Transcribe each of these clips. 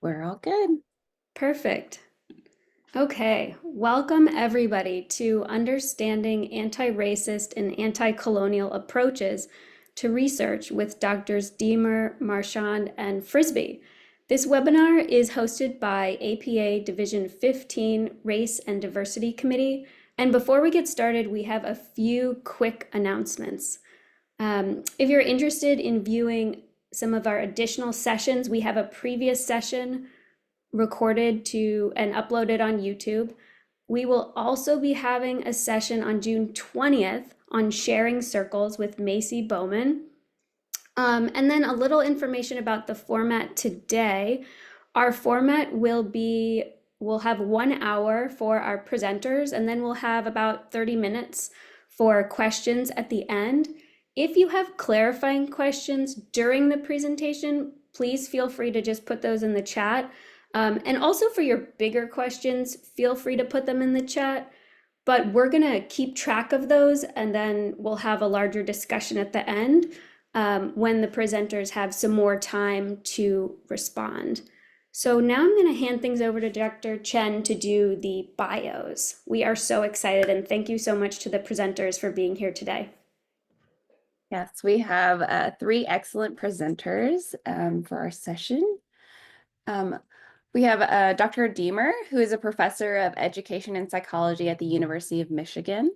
We're all good. Perfect. Okay, welcome everybody to Understanding Anti-Racist and Anti-Colonial Approaches to Research with Doctors Diemer, Marchand, and Frisby. This webinar is hosted by APA Division 15 Race and Diversity Committee. And before we get started, we have a few quick announcements. If you're interested in viewing some of our additional sessions, we have a previous session recorded to and uploaded on YouTube. We will also be having a session on June 20th on sharing circles with Macy Bowman. And then a little information about the format today. Our format we'll have 1 hour for our presenters, and then we'll have about 30 minutes for questions at the end. If you have clarifying questions during the presentation, please feel free to just put those in the chat. And also for your bigger questions, feel free to put them in the chat, but we're gonna keep track of those and then we'll have a larger discussion at the end when the presenters have some more time to respond. So now I'm gonna hand things over to Dr. Chen to do the bios. We are so excited and thank you so much to the presenters for being here today. Yes, we have 3 excellent presenters for our session. We have Dr. Diemer, who is a professor of education and psychology at the University of Michigan.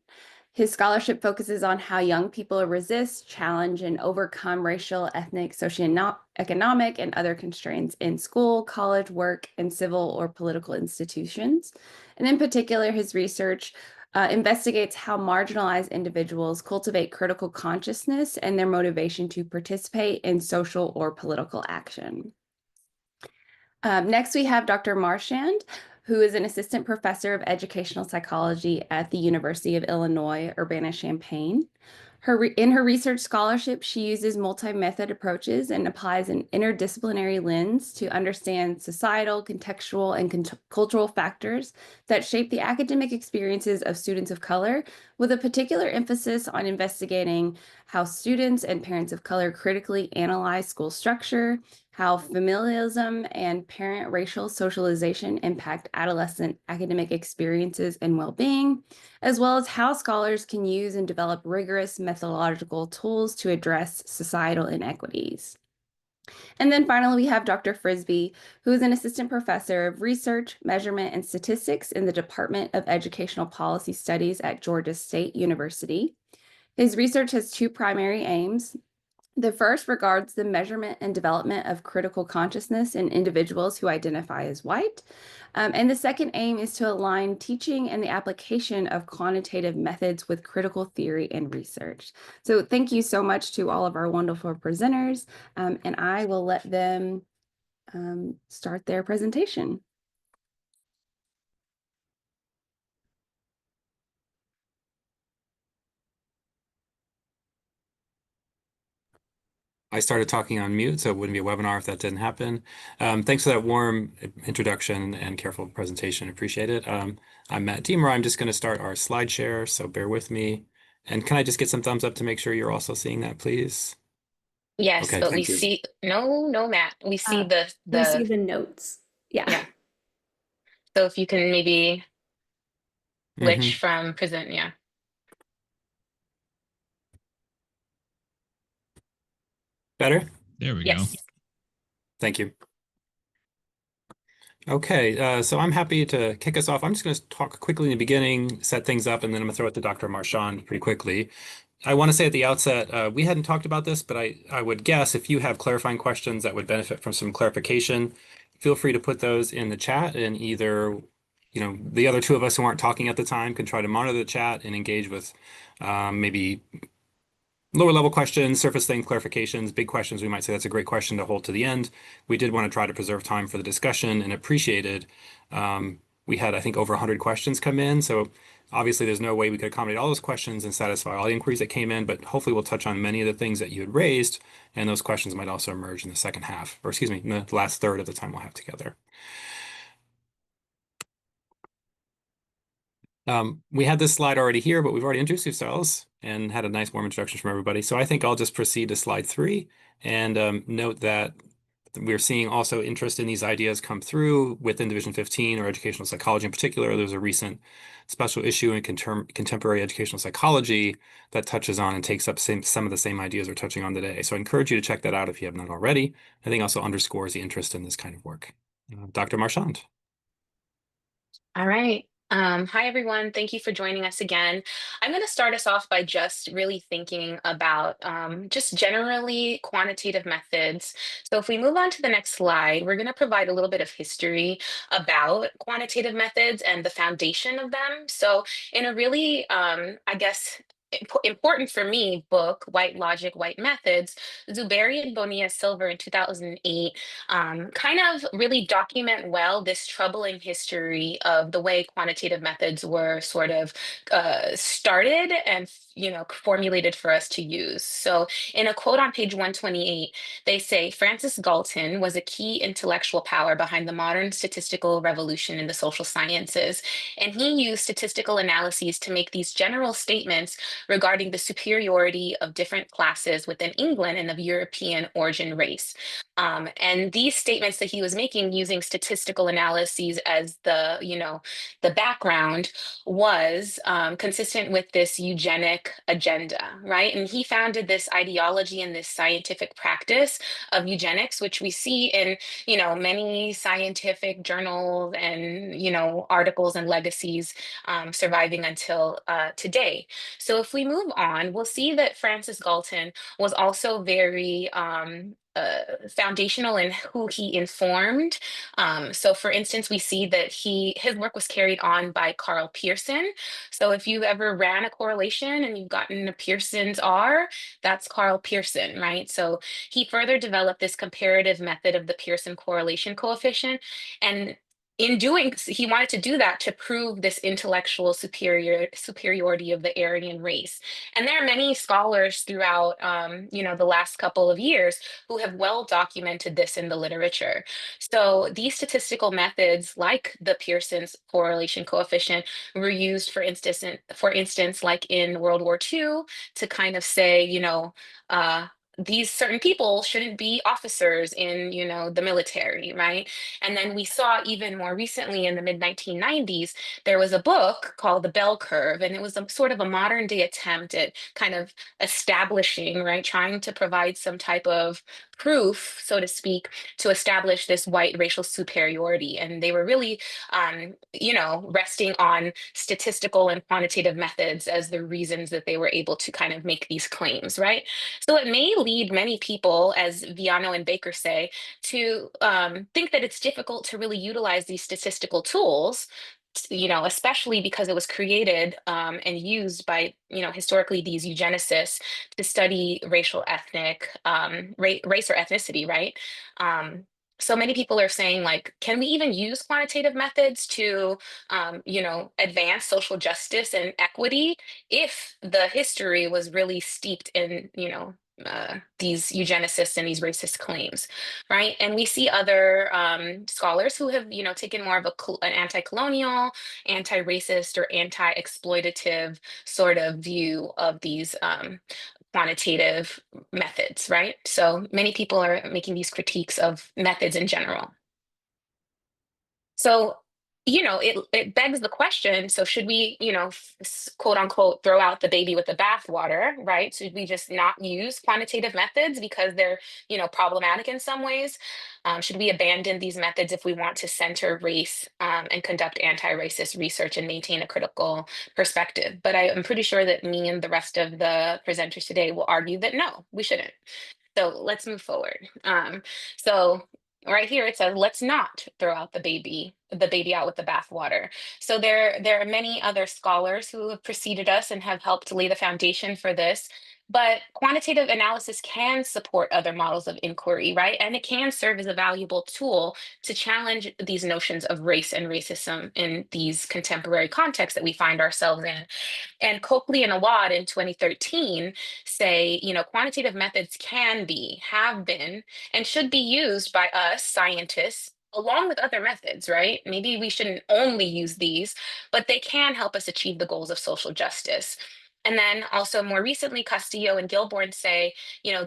His scholarship focuses on how young people resist, challenge, and overcome racial, ethnic, socioeconomic, and other constraints in school, college, work, and civil or political institutions. And in particular, his research investigates how marginalized individuals cultivate critical consciousness and their motivation to participate in social or political action. Next, we have Dr. Marchand, who is an assistant professor of educational psychology at the University of Illinois, Urbana-Champaign. In her research scholarship, she uses multi-method approaches and applies an interdisciplinary lens to understand societal, contextual, and cultural factors that shape the academic experiences of students of color, with a particular emphasis on investigating how students and parents of color critically analyze school structure, how familialism and parent racial socialization impact adolescent academic experiences and well-being, as well as how scholars can use and develop rigorous methodological tools to address societal inequities. And then finally, we have Dr. Frisby, who is an assistant professor of research, measurement, and statistics in the Department of Educational Policy Studies at Georgia State University. His research has 2 primary aims. The first regards the measurement and development of critical consciousness in individuals who identify as white. And the second aim is to align teaching and the application of quantitative methods with critical theory and research. So thank you so much to all of our wonderful presenters, and I will let them start their presentation. I started talking on mute, so it wouldn't be a webinar if that didn't happen. Thanks for that warm introduction and careful presentation. Appreciate it. I'm Matt Diemer. I'm just going to start our slide share, so bear with me. And can I just get some thumbs up to make sure you're also seeing that, please? Yes, Okay, but we thank you. see no, Matt. We see We see the notes. Yeah. yeah. So if you can maybe Mhm. switch from present, yeah. Better? There we go. Yes. Thank you. Okay, so I'm happy to kick us off. I'm just going to talk quickly in the beginning, set things up, and then I'm going to throw it to Dr. Marchand pretty quickly. I want to say at the outset, we hadn't talked about this, but I would guess if you have clarifying questions that would benefit from some clarification, feel free to put those in the chat, and either, the other 2 of us who aren't talking at the time can try to monitor the chat and engage with maybe lower level questions, surface thing clarifications, big questions. We might say that's a great question to hold to the end. We did want to try to preserve time for the discussion and appreciated. We had, I think, over 100 questions come in. So obviously there's no way we could accommodate all those questions and satisfy all the inquiries that came in, but hopefully we'll touch on many of the things that you had raised. And those questions might also emerge in the second half, or excuse me, in the last third of the time we'll have together. We had this slide already here, but we've already introduced ourselves and had a nice warm introduction from everybody. So I think I'll just proceed to slide 3 and note that We're seeing also interest in these ideas come through within Division 15 or educational psychology in particular. There's a recent special issue in contemporary educational psychology that touches on and takes up some of the same ideas we're touching on today. So I encourage you to check that out if you have not already. I think also underscores the interest in this kind of work. Dr. Marchand. All right. Hi, everyone. Thank you for joining us again. I'm going to start us off by just really thinking about just generally quantitative methods. So if we move on to the next slide, we're going to provide a little bit of history about quantitative methods and the foundation of them. So in a really, I guess, important for me book, White Logic, White Methods, Zuberi and Bonilla Silver in 2008 kind of really document well this troubling history of the way quantitative methods were sort of started and formulated for us to use. So in a quote on page 128, they say Francis Galton was a key intellectual power behind the modern statistical revolution in the social sciences, and he used statistical analyses to make these general statements regarding the superiority of different classes within England and of European origin race. And these statements that he was making using statistical analyses as the background was consistent with this eugenic agenda, right? And he founded this ideology and this scientific practice of eugenics, which we see in, many scientific journals and, articles and legacies surviving until today. So if we move on, we'll see that Francis Galton was also very foundational in who he informed. So for instance, we see that his work was carried on by Carl Pearson. So if you've ever ran a correlation and you've gotten a Pearson's R, that's Carl Pearson, right? So he further developed this comparative method of the Pearson correlation coefficient. And in doing, he wanted to do that to prove this intellectual superiority of the Aryan race. And there are many scholars throughout, the last couple of years who have well documented this in the literature. So these statistical methods, like the Pearson's correlation coefficient, were used, for instance, like in World War II, to kind of say, these certain people shouldn't be officers in, the military, right? And then we saw even more recently in the mid 1990s, there was a book called The Bell Curve, and it was a sort of a modern day attempt at kind of establishing, right, trying to provide some type of proof, so to speak, to establish this white racial superiority. And they were really, resting on statistical and quantitative methods as the reasons that they were able to kind of make these claims, right? So it may lead many people, as Viano and Baker say, to think that it's difficult to really utilize these statistical tools, especially because it was created and used by, historically these eugenicists to study racial ethnic, race or ethnicity, right? So many people are saying, like, can we even use quantitative methods to, advance social justice and equity if the history was really steeped in, these eugenicists and these racist claims, right? And we see other scholars who have, taken more of an anti-colonial, anti-racist, or anti-exploitative sort of view of these quantitative methods, right? So many people are making these critiques of methods in general. So, it begs the question, so should we, quote unquote, throw out the baby with the bathwater, right? Should we just not use quantitative methods because they're, problematic in some ways? Should we abandon these methods if we want to center race and conduct anti-racist research and maintain a critical perspective? But I am pretty sure that me and the rest of the presenters today will argue that no, we shouldn't. So let's move forward. So right here it says, let's not throw out the baby out with the bathwater. So there are many other scholars who have preceded us and have helped lay the foundation for this. But quantitative analysis can support other models of inquiry, right? And it can serve as a valuable tool to challenge these notions of race and racism in these contemporary contexts that we find ourselves in. And Coakley and Awad in 2013 say, quantitative methods can be, have been, and should be used by us scientists along with other methods, right? Maybe we shouldn't only use these, but they can help us achieve the goals of social justice. And then also more recently, Castillo and Gilborn say,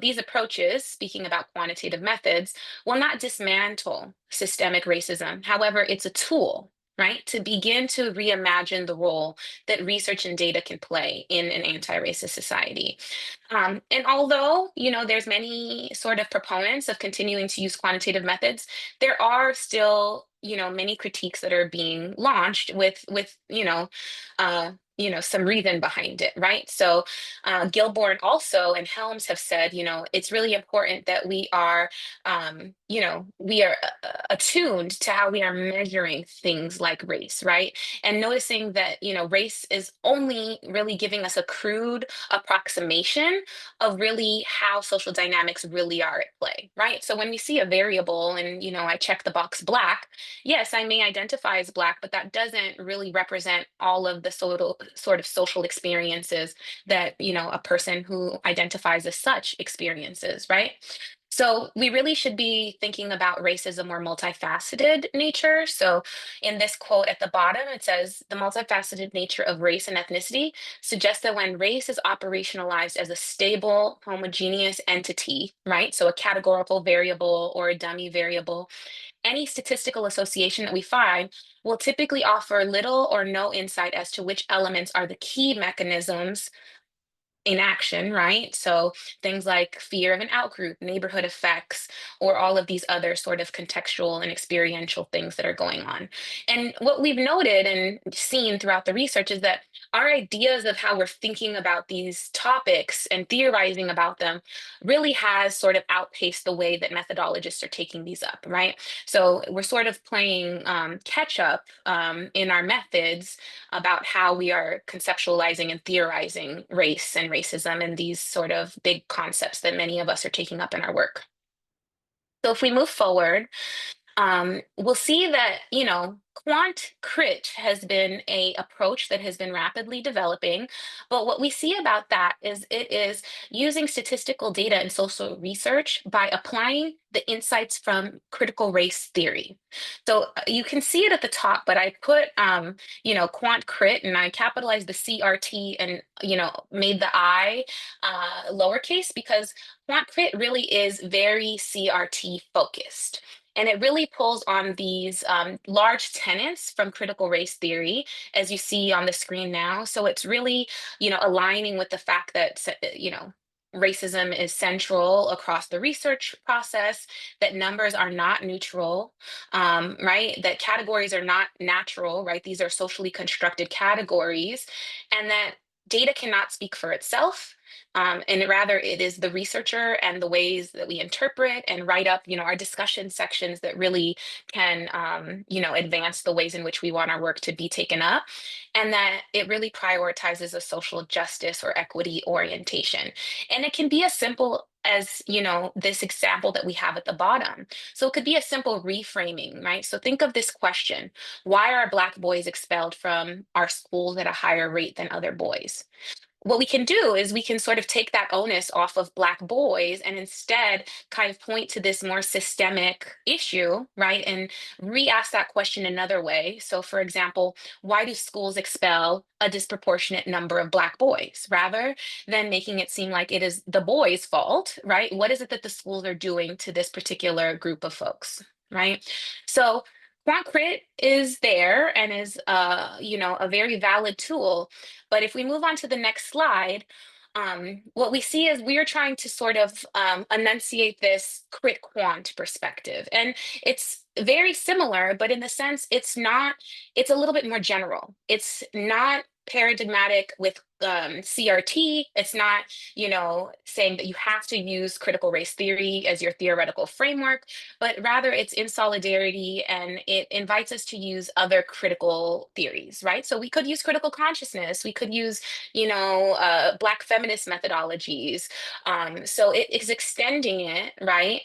these approaches, speaking about quantitative methods, will not dismantle systemic racism. However, it's a tool, right, to begin to reimagine the role that research and data can play in an anti-racist society. And although, there's many sort of proponents of continuing to use quantitative methods, there are still, many critiques that are being launched with, some reason behind it, right? So Gilborn also and Helms have said, it's really important that we are attuned to how we are measuring things like race, right? And noticing that, race is only really giving us a crude approximation of really how social dynamics really are at play, right? So when we see a variable and, I check the box Black, yes, I may identify as Black, but that doesn't really represent all of the sort of social experiences that, a person who identifies as such experiences, right? So we really should be thinking about race as a more multifaceted nature. So in this quote at the bottom, it says, the multifaceted nature of race and ethnicity suggests that when race is operationalized as a stable, homogeneous entity, right? So a categorical variable or a dummy variable, any statistical association that we find will typically offer little or no insight as to which elements are the key mechanisms in action, right? So things like fear of an outgroup, neighborhood effects, or all of these other sort of contextual and experiential things that are going on. And what we've noted and seen throughout the research is that our ideas of how we're thinking about these topics and theorizing about them really has sort of outpaced the way that methodologists are taking these up, right? So we're sort of playing catch up in our methods about how we are conceptualizing and theorizing race and racism and these sort of big concepts that many of us are taking up in our work. So if we move forward, we'll see that, quant crit has been a approach that has been rapidly developing. But what we see about that is it is using statistical data and social research by applying the insights from critical race theory. So you can see it at the top, but I put, quant crit and I capitalized the CRT and, made the I lowercase because quant crit really is very CRT focused. And it really pulls on these large tenets from critical race theory, as you see on the screen now. So it's really, aligning with the fact that, racism is central across the research process, that numbers are not neutral, right? That categories are not natural, right? These are socially constructed categories, and that data cannot speak for itself. And rather, it is the researcher and the ways that we interpret and write up, our discussion sections that really can, advance the ways in which we want our work to be taken up, and that it really prioritizes a social justice or equity orientation. And it can be as simple as, this example that we have at the bottom. So it could be a simple reframing, right? So think of this question: why are Black boys expelled from our schools at a higher rate than other boys? What we can do is we can sort of take that onus off of Black boys and instead kind of point to this more systemic issue, right? And re-ask that question another way. So, for example, why do schools expel a disproportionate number of Black boys rather than making it seem like it is the boys' fault, right? What is it that the schools are doing to this particular group of folks, right? So, Quant Crit is there and is, a very valid tool. But if we move on to the next slide, what we see is we are trying to sort of enunciate this crit quant perspective. And it's very similar, but in the sense it's not, it's a little bit more general. It's not paradigmatic with CRT. It's not, saying that you have to use critical race theory as your theoretical framework, but rather it's in solidarity and it invites us to use other critical theories, right? So we could use critical consciousness, we could use, Black feminist methodologies. So it is extending it, right?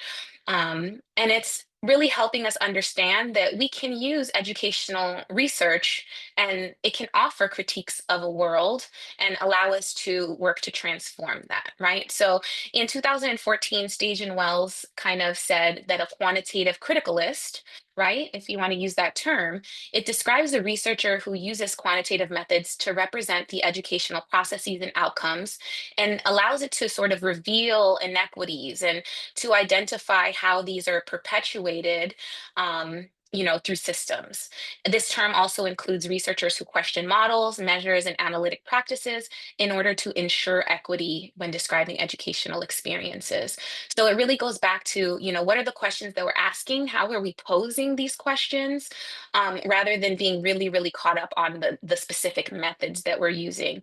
And it's really helping us understand that we can use educational research and it can offer critiques of a world and allow us to work to transform that, right? So in 2014, Stage and Wells kind of said that a quantitative criticalist right? If you want to use that term, it describes a researcher who uses quantitative methods to represent the educational processes and outcomes and allows it to sort of reveal inequities and to identify how these are perpetuated. Through systems. This term also includes researchers who question models, measures, and analytic practices in order to ensure equity when describing educational experiences. So it really goes back to, what are the questions that we're asking? How are we posing these questions? Rather than being really, really caught up on the specific methods that we're using.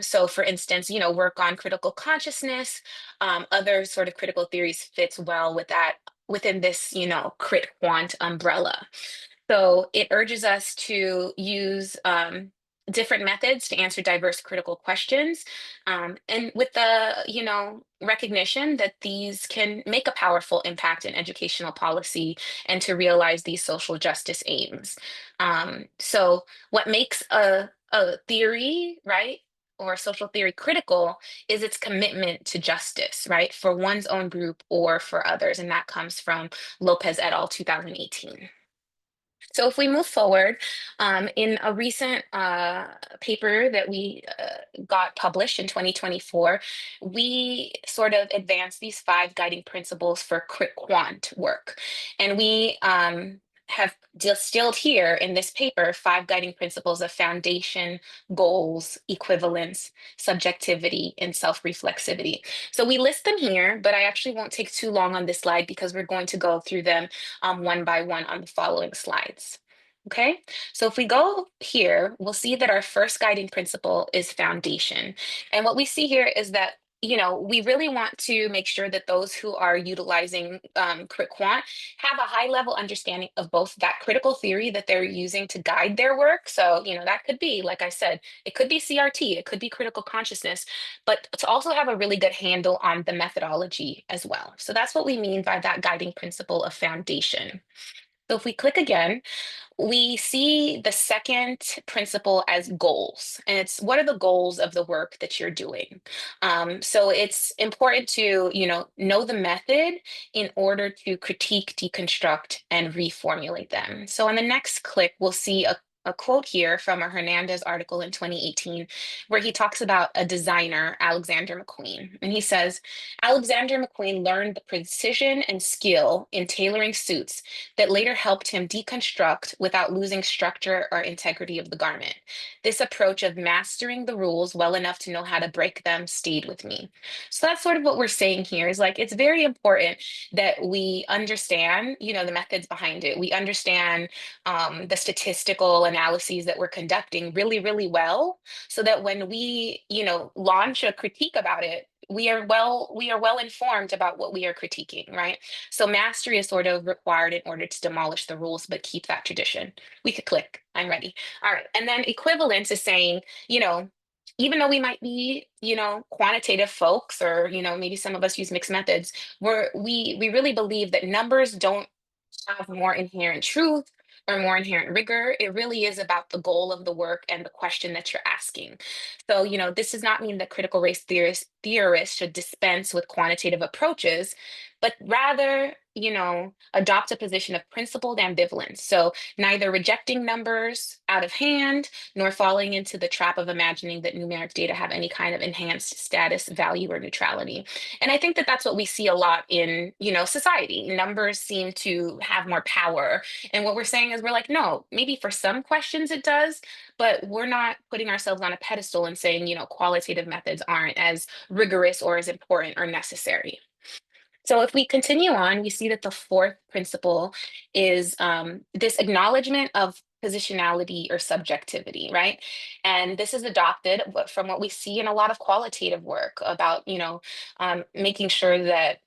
So for instance, work on critical consciousness, other sort of critical theories fits well with that within this, crit quant umbrella. So it urges us to use different methods to answer diverse critical questions, and with the recognition that these can make a powerful impact in educational policy and to realize these social justice aims. So what makes a theory, right, or social theory critical is its commitment to justice, right, for one's own group or for others. And that comes from Lopez et al. 2018. So if we move forward, in a recent paper that we got published in 2024, we sort of advanced these 5 guiding principles for crit quant work. And we have distilled here in this paper 5 guiding principles of foundation, goals, equivalence, subjectivity, and self-reflexivity. So we list them here, but I actually won't take too long on this slide because we're going to go through them one by one on the following slides. Okay, so if we go here, we'll see that our first guiding principle is foundation. And what we see here is that, we really want to make sure that those who are utilizing crit quant have a high level understanding of both that critical theory that they're using to guide their work. So, that could be, like I said, it could be CRT, it could be critical consciousness, but to also have a really good handle on the methodology as well. So that's what we mean by that guiding principle of foundation. So if we click again, we see the second principle as goals. And it's what are the goals of the work that you're doing? So it's important to, know the method in order to critique, deconstruct, and reformulate them. So on the next click, we'll see a quote here from a Hernandez article in 2018, where he talks about a designer, Alexander McQueen. And he says, Alexander McQueen learned the precision and skill in tailoring suits that later helped him deconstruct without losing structure or integrity of the garment. This approach of mastering the rules well enough to know how to break them stayed with me. So that's sort of what we're saying here is like, it's very important that we understand, the methods behind it. We understand the statistical analyses that we're conducting really, really well, so that when we, launch a critique about it, we are well informed about what we are critiquing, right? So mastery is sort of required in order to demolish the rules, but keep that tradition. We could click, I'm ready. All right, and then equivalence is saying, even though we might be, quantitative folks, or, maybe some of us use mixed methods, we really believe that numbers don't have more inherent truth or more inherent rigor. It really is about the goal of the work and the question that you're asking. So, this does not mean that critical race theorists should dispense with quantitative approaches, but rather, adopt a position of principled ambivalence. So neither rejecting numbers out of hand, nor falling into the trap of imagining that numeric data have any kind of enhanced status, value, or neutrality. And I think that that's what we see a lot in, society. Numbers seem to have more power. And what we're saying is we're like, no, maybe for some questions it does, but we're not putting ourselves on a pedestal and saying, qualitative methods aren't as rigorous or as important or necessary. So if we continue on, we see that the fourth principle is this acknowledgement of positionality or subjectivity, right? And this is adopted from what we see in a lot of qualitative work about, making sure that,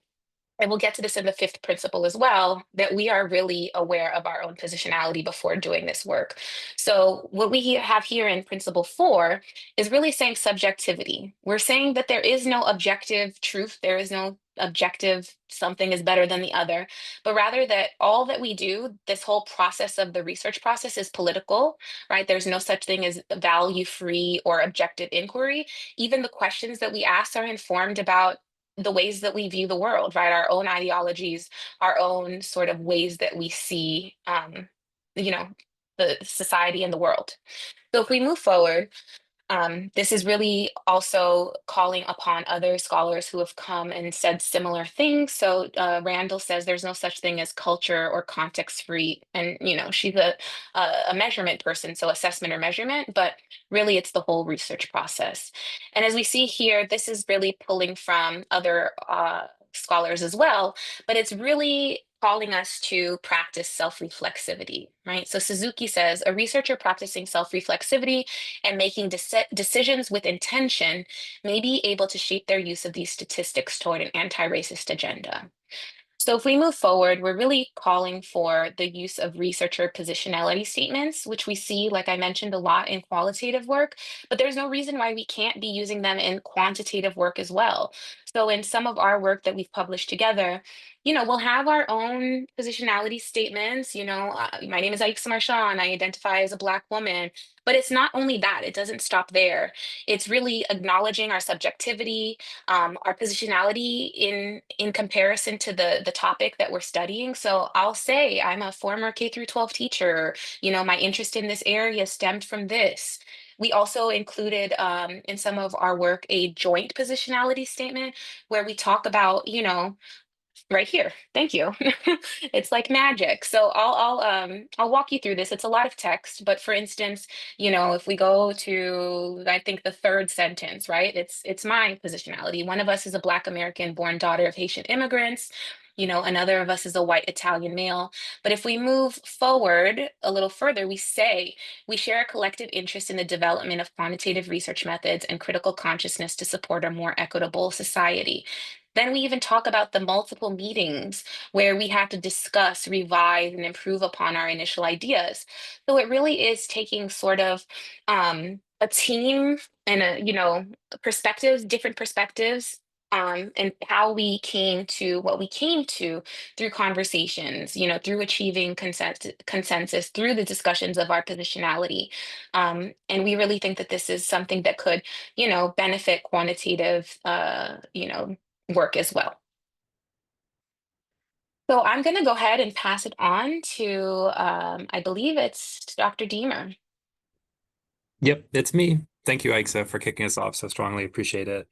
and we'll get to this in the fifth principle as well, that we are really aware of our own positionality before doing this work. So what we have here in principle 4 is really saying subjectivity. We're saying that there is no objective truth. There is no objective something is better than the other, but rather that all that we do, this whole process of the research process, is political, right? There's no such thing as value-free or objective inquiry. Even the questions that we ask are informed about the ways that we view the world, right? Our own ideologies, our own sort of ways that we see, you know, the society and the world. So if we move forward, this is really also calling upon other scholars who have come and said similar things. So Randall says there's no such thing as culture or context free, and she's a measurement person, so assessment or measurement, but really it's the whole research process. And as we see here, this is really pulling from other scholars as well, but it's really calling us to practice self-reflexivity, right? So Suzuki says a researcher practicing self-reflexivity and making decisions with intention may be able to shape their use of these statistics toward an anti-racist agenda. So if we move forward, we're really calling for the use of researcher positionality statements, which we see, like I mentioned, a lot in qualitative work, but there's no reason why we can't be using them in quantitative work as well. So in some of our work that we've published together, we'll have our own positionality statements. My name is Aix Marchand. I identify as a Black woman. But it's not only that, it doesn't stop there. It's really acknowledging our subjectivity, our positionality in comparison to the topic that we're studying. So I'll say I'm a former K through 12 teacher. My interest in this area stemmed from this. We also included in some of our work a joint positionality statement where we talk about, right here. Thank you. It's like magic. So I'll walk you through this. It's a lot of text, but for instance, if we go to I think the third sentence, right? It's my positionality. One of us is a Black American born daughter of Haitian immigrants. Another of us is a white Italian male. But if we move forward a little further, we say we share a collective interest in the development of quantitative research methods and critical consciousness to support a more equitable society. Then we even talk about the multiple meetings where we have to discuss, revise, and improve upon our initial ideas. So it really is taking sort of a team and perspectives, different perspectives, and how we came to what we came to through conversations, through achieving consensus, through the discussions of our positionality. And we really think that this is something that could, benefit quantitative, work as well. So I'm going to go ahead and pass it on to, I believe it's Dr. Diemer. Yep, it's me. Thank you, Aixa, for kicking us off so strongly. Appreciate it.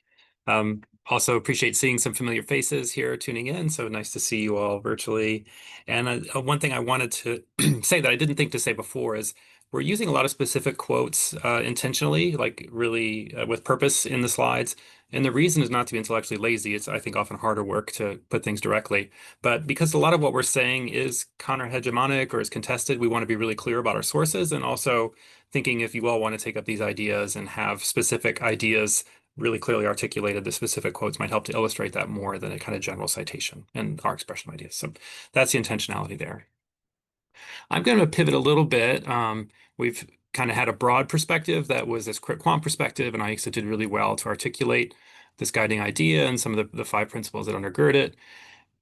Also appreciate seeing some familiar faces here tuning in. So nice to see you all virtually. And one thing I wanted to say that I didn't think to say before is we're using a lot of specific quotes intentionally, like really with purpose in the slides. And the reason is not to be intellectually lazy. It's, I think, often harder work to put things directly. But because a lot of what we're saying is counter-hegemonic or is contested, we want to be really clear about our sources, and also thinking if you all want to take up these ideas and have specific ideas really clearly articulated, the specific quotes might help to illustrate that more than a kind of general citation and our expression of ideas. So that's the intentionality there. I'm going to pivot a little bit. We've kind of had a broad perspective that was this crit quant perspective, and Aixa did really well to articulate this guiding idea and some of the five principles that undergird it.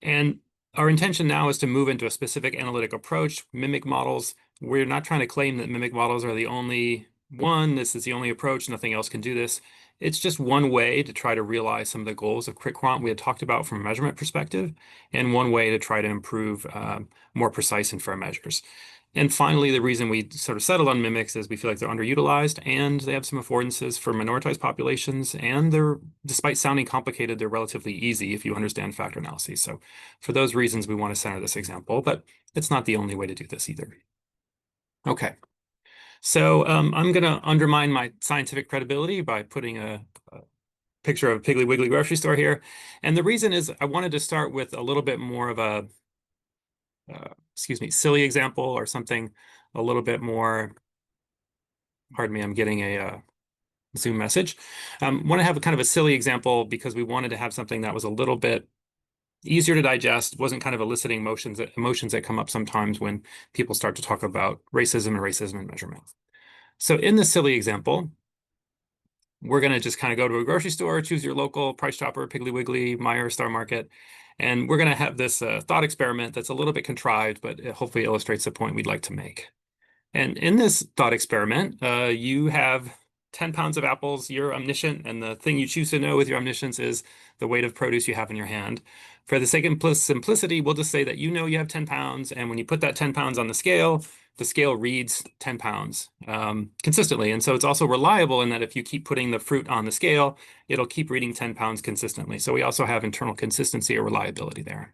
And our intention now is to move into a specific analytic approach, mimic models. We're not trying to claim that mimic models are the only one. This is the only approach. Nothing else can do this. It's just one way to try to realize some of the goals of crit quant we had talked about from a measurement perspective, and one way to try to improve more precise and fair measures. And finally, the reason we sort of settled on mimics is we feel like they're underutilized and they have some affordances for minoritized populations. And they're, despite sounding complicated, they're relatively easy if you understand factor analyses. So for those reasons, we want to center this example, but it's not the only way to do this either. Okay. So I'm going to undermine my scientific credibility by putting a picture of a Piggly Wiggly grocery store here. And the reason is I wanted to start with a little bit more of a silly example or something a little bit more, pardon me, I'm getting a Zoom message. Want to have a kind of a silly example because we wanted to have something that was a little bit easier to digest, wasn't kind of eliciting emotions that come up sometimes when people start to talk about racism and measurement. So in this silly example, we're going to just kind of go to a grocery store, choose your local Price Chopper, Piggly Wiggly, Meijer, Star Market, and we're going to have this thought experiment that's a little bit contrived, but it hopefully illustrates the point we'd like to make. And in this thought experiment, you have 10 pounds of apples, you're omniscient, and the thing you choose to know with your omniscience is the weight of produce you have in your hand. For the sake of simplicity, we'll just say that you know you have 10 pounds, and when you put that 10 pounds on the scale reads 10 pounds consistently. And so it's also reliable in that if you keep putting the fruit on the scale, it'll keep reading 10 pounds consistently. So we also have internal consistency or reliability there.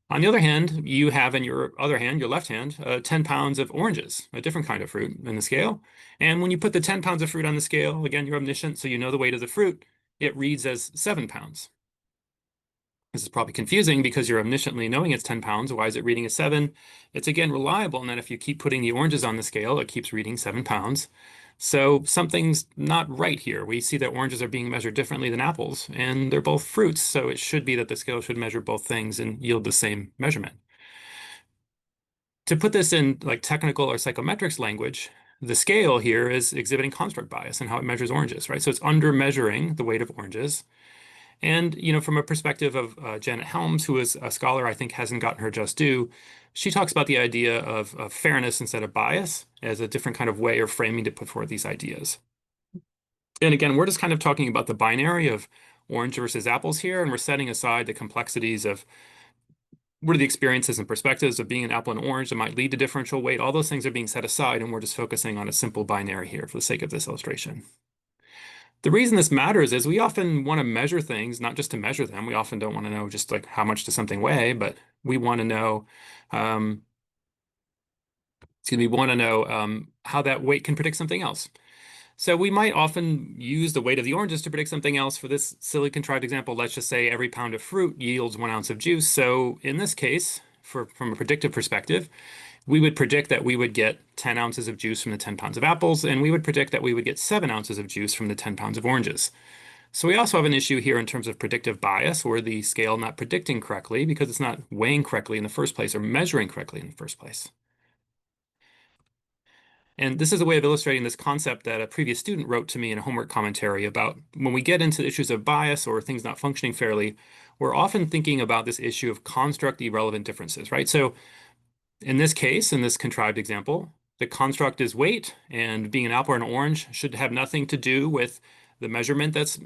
On the other hand, you have in your other hand, your left hand, 10 pounds of oranges, a different kind of fruit in the scale. And when you put the 10 pounds of fruit on the scale, again, you're omniscient, so you know the weight of the fruit, it reads as 7 pounds. This is probably confusing because you're omnisciently knowing it's 10 pounds. Why is it reading as 7? It's again reliable in that if you keep putting the oranges on the scale, it keeps reading 7 pounds. So something's not right here. We see that oranges are being measured differently than apples, and they're both fruits, so it should be that the scale should measure both things and yield the same measurement. To put this in like technical or psychometrics language, the scale here is exhibiting construct bias in how it measures oranges, right? So it's under measuring the weight of oranges. And, from a perspective of Janet Helms, who is a scholar I think hasn't gotten her just due, she talks about the idea of fairness instead of bias as a different kind of way of framing to put forward these ideas. And again, we're just kind of talking about the binary of orange versus apples here, and we're setting aside the complexities of what are the experiences and perspectives of being an apple and orange that might lead to differential weight. All those things are being set aside, and we're just focusing on a simple binary here for the sake of this illustration. The reason this matters is we often want to measure things, not just to measure them. We often don't want to know just like how much does something weigh, but we want to know, how that weight can predict something else. So we might often use the weight of the oranges to predict something else. For this silly contrived example, let's just say every pound of fruit yields 1 ounce of juice. So in this case, from a predictive perspective, we would predict that we would get 10 ounces of juice from the 10 pounds of apples, and we would predict that we would get 7 ounces of juice from the 10 pounds of oranges. So we also have an issue here in terms of predictive bias, or the scale not predicting correctly because it's not weighing correctly in the first place or measuring correctly in the first place. And this is a way of illustrating this concept that a previous student wrote to me in a homework commentary about when we get into issues of bias or things not functioning fairly, we're often thinking about this issue of construct irrelevant differences, right? So in this case, in this contrived example, the construct is weight, and being an apple or an orange should have nothing to do with the measurement that's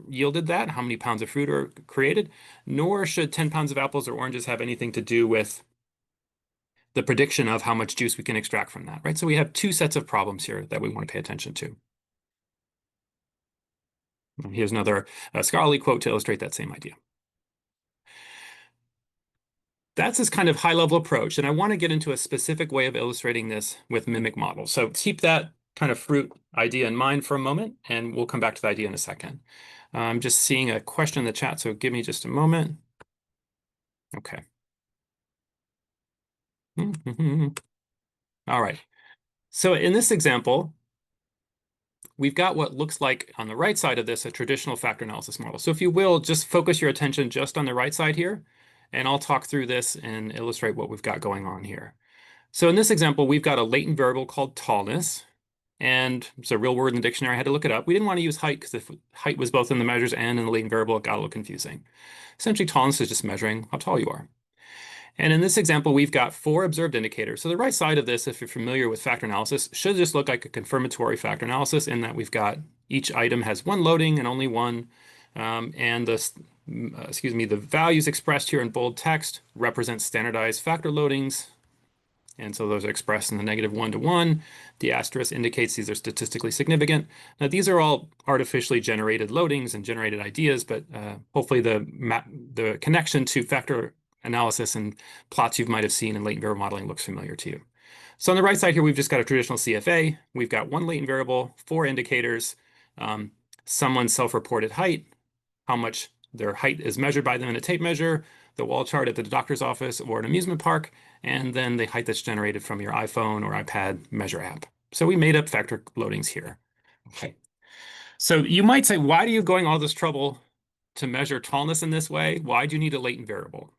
yielded that, how many pounds of fruit are created, nor should 10 pounds of apples or oranges have anything to do with the prediction of how much juice we can extract from that, right? So we have two sets of problems here that we want to pay attention to. And here's another scholarly quote to illustrate that same idea. That's this kind of high-level approach, and I want to get into a specific way of illustrating this with mimic models. So keep that kind of fruit idea in mind for a moment, and we'll come back to the idea in a second. I'm just seeing a question in the chat, so give me just a moment. Okay. All right. So in this example, we've got what looks like on the right side of this a traditional factor analysis model. So if you will, just focus your attention just on the right side here, and I'll talk through this and illustrate what we've got going on here. So in this example, we've got a latent variable called tallness, and it's a real word in the dictionary. I had to look it up. We didn't want to use height because if height was both in the measures and in the latent variable, it got a little confusing. Essentially, tallness is just measuring how tall you are. And in this example, we've got 4 observed indicators. So the right side of this, if you're familiar with factor analysis, should just look like a confirmatory factor analysis in that we've got each item has 1 loading and only 1. And the values expressed here in bold text represent standardized factor loadings. And so those are expressed in the -1 to 1. The asterisk indicates these are statistically significant. Now, these are all artificially generated loadings and generated ideas, but hopefully the connection to factor analysis and plots you might have seen in latent variable modeling looks familiar to you. So on the right side here, we've just got a traditional CFA. We've got 1 latent variable, 4 indicators, someone's self-reported height, how much their height is measured by them in a tape measure, the wall chart at the doctor's office or an amusement park, and then the height that's generated from your iPhone or iPad measure app. So we made up factor loadings here. Okay. So you might say, why are you going all this trouble to measure tallness in this way? Why do you need a latent variable?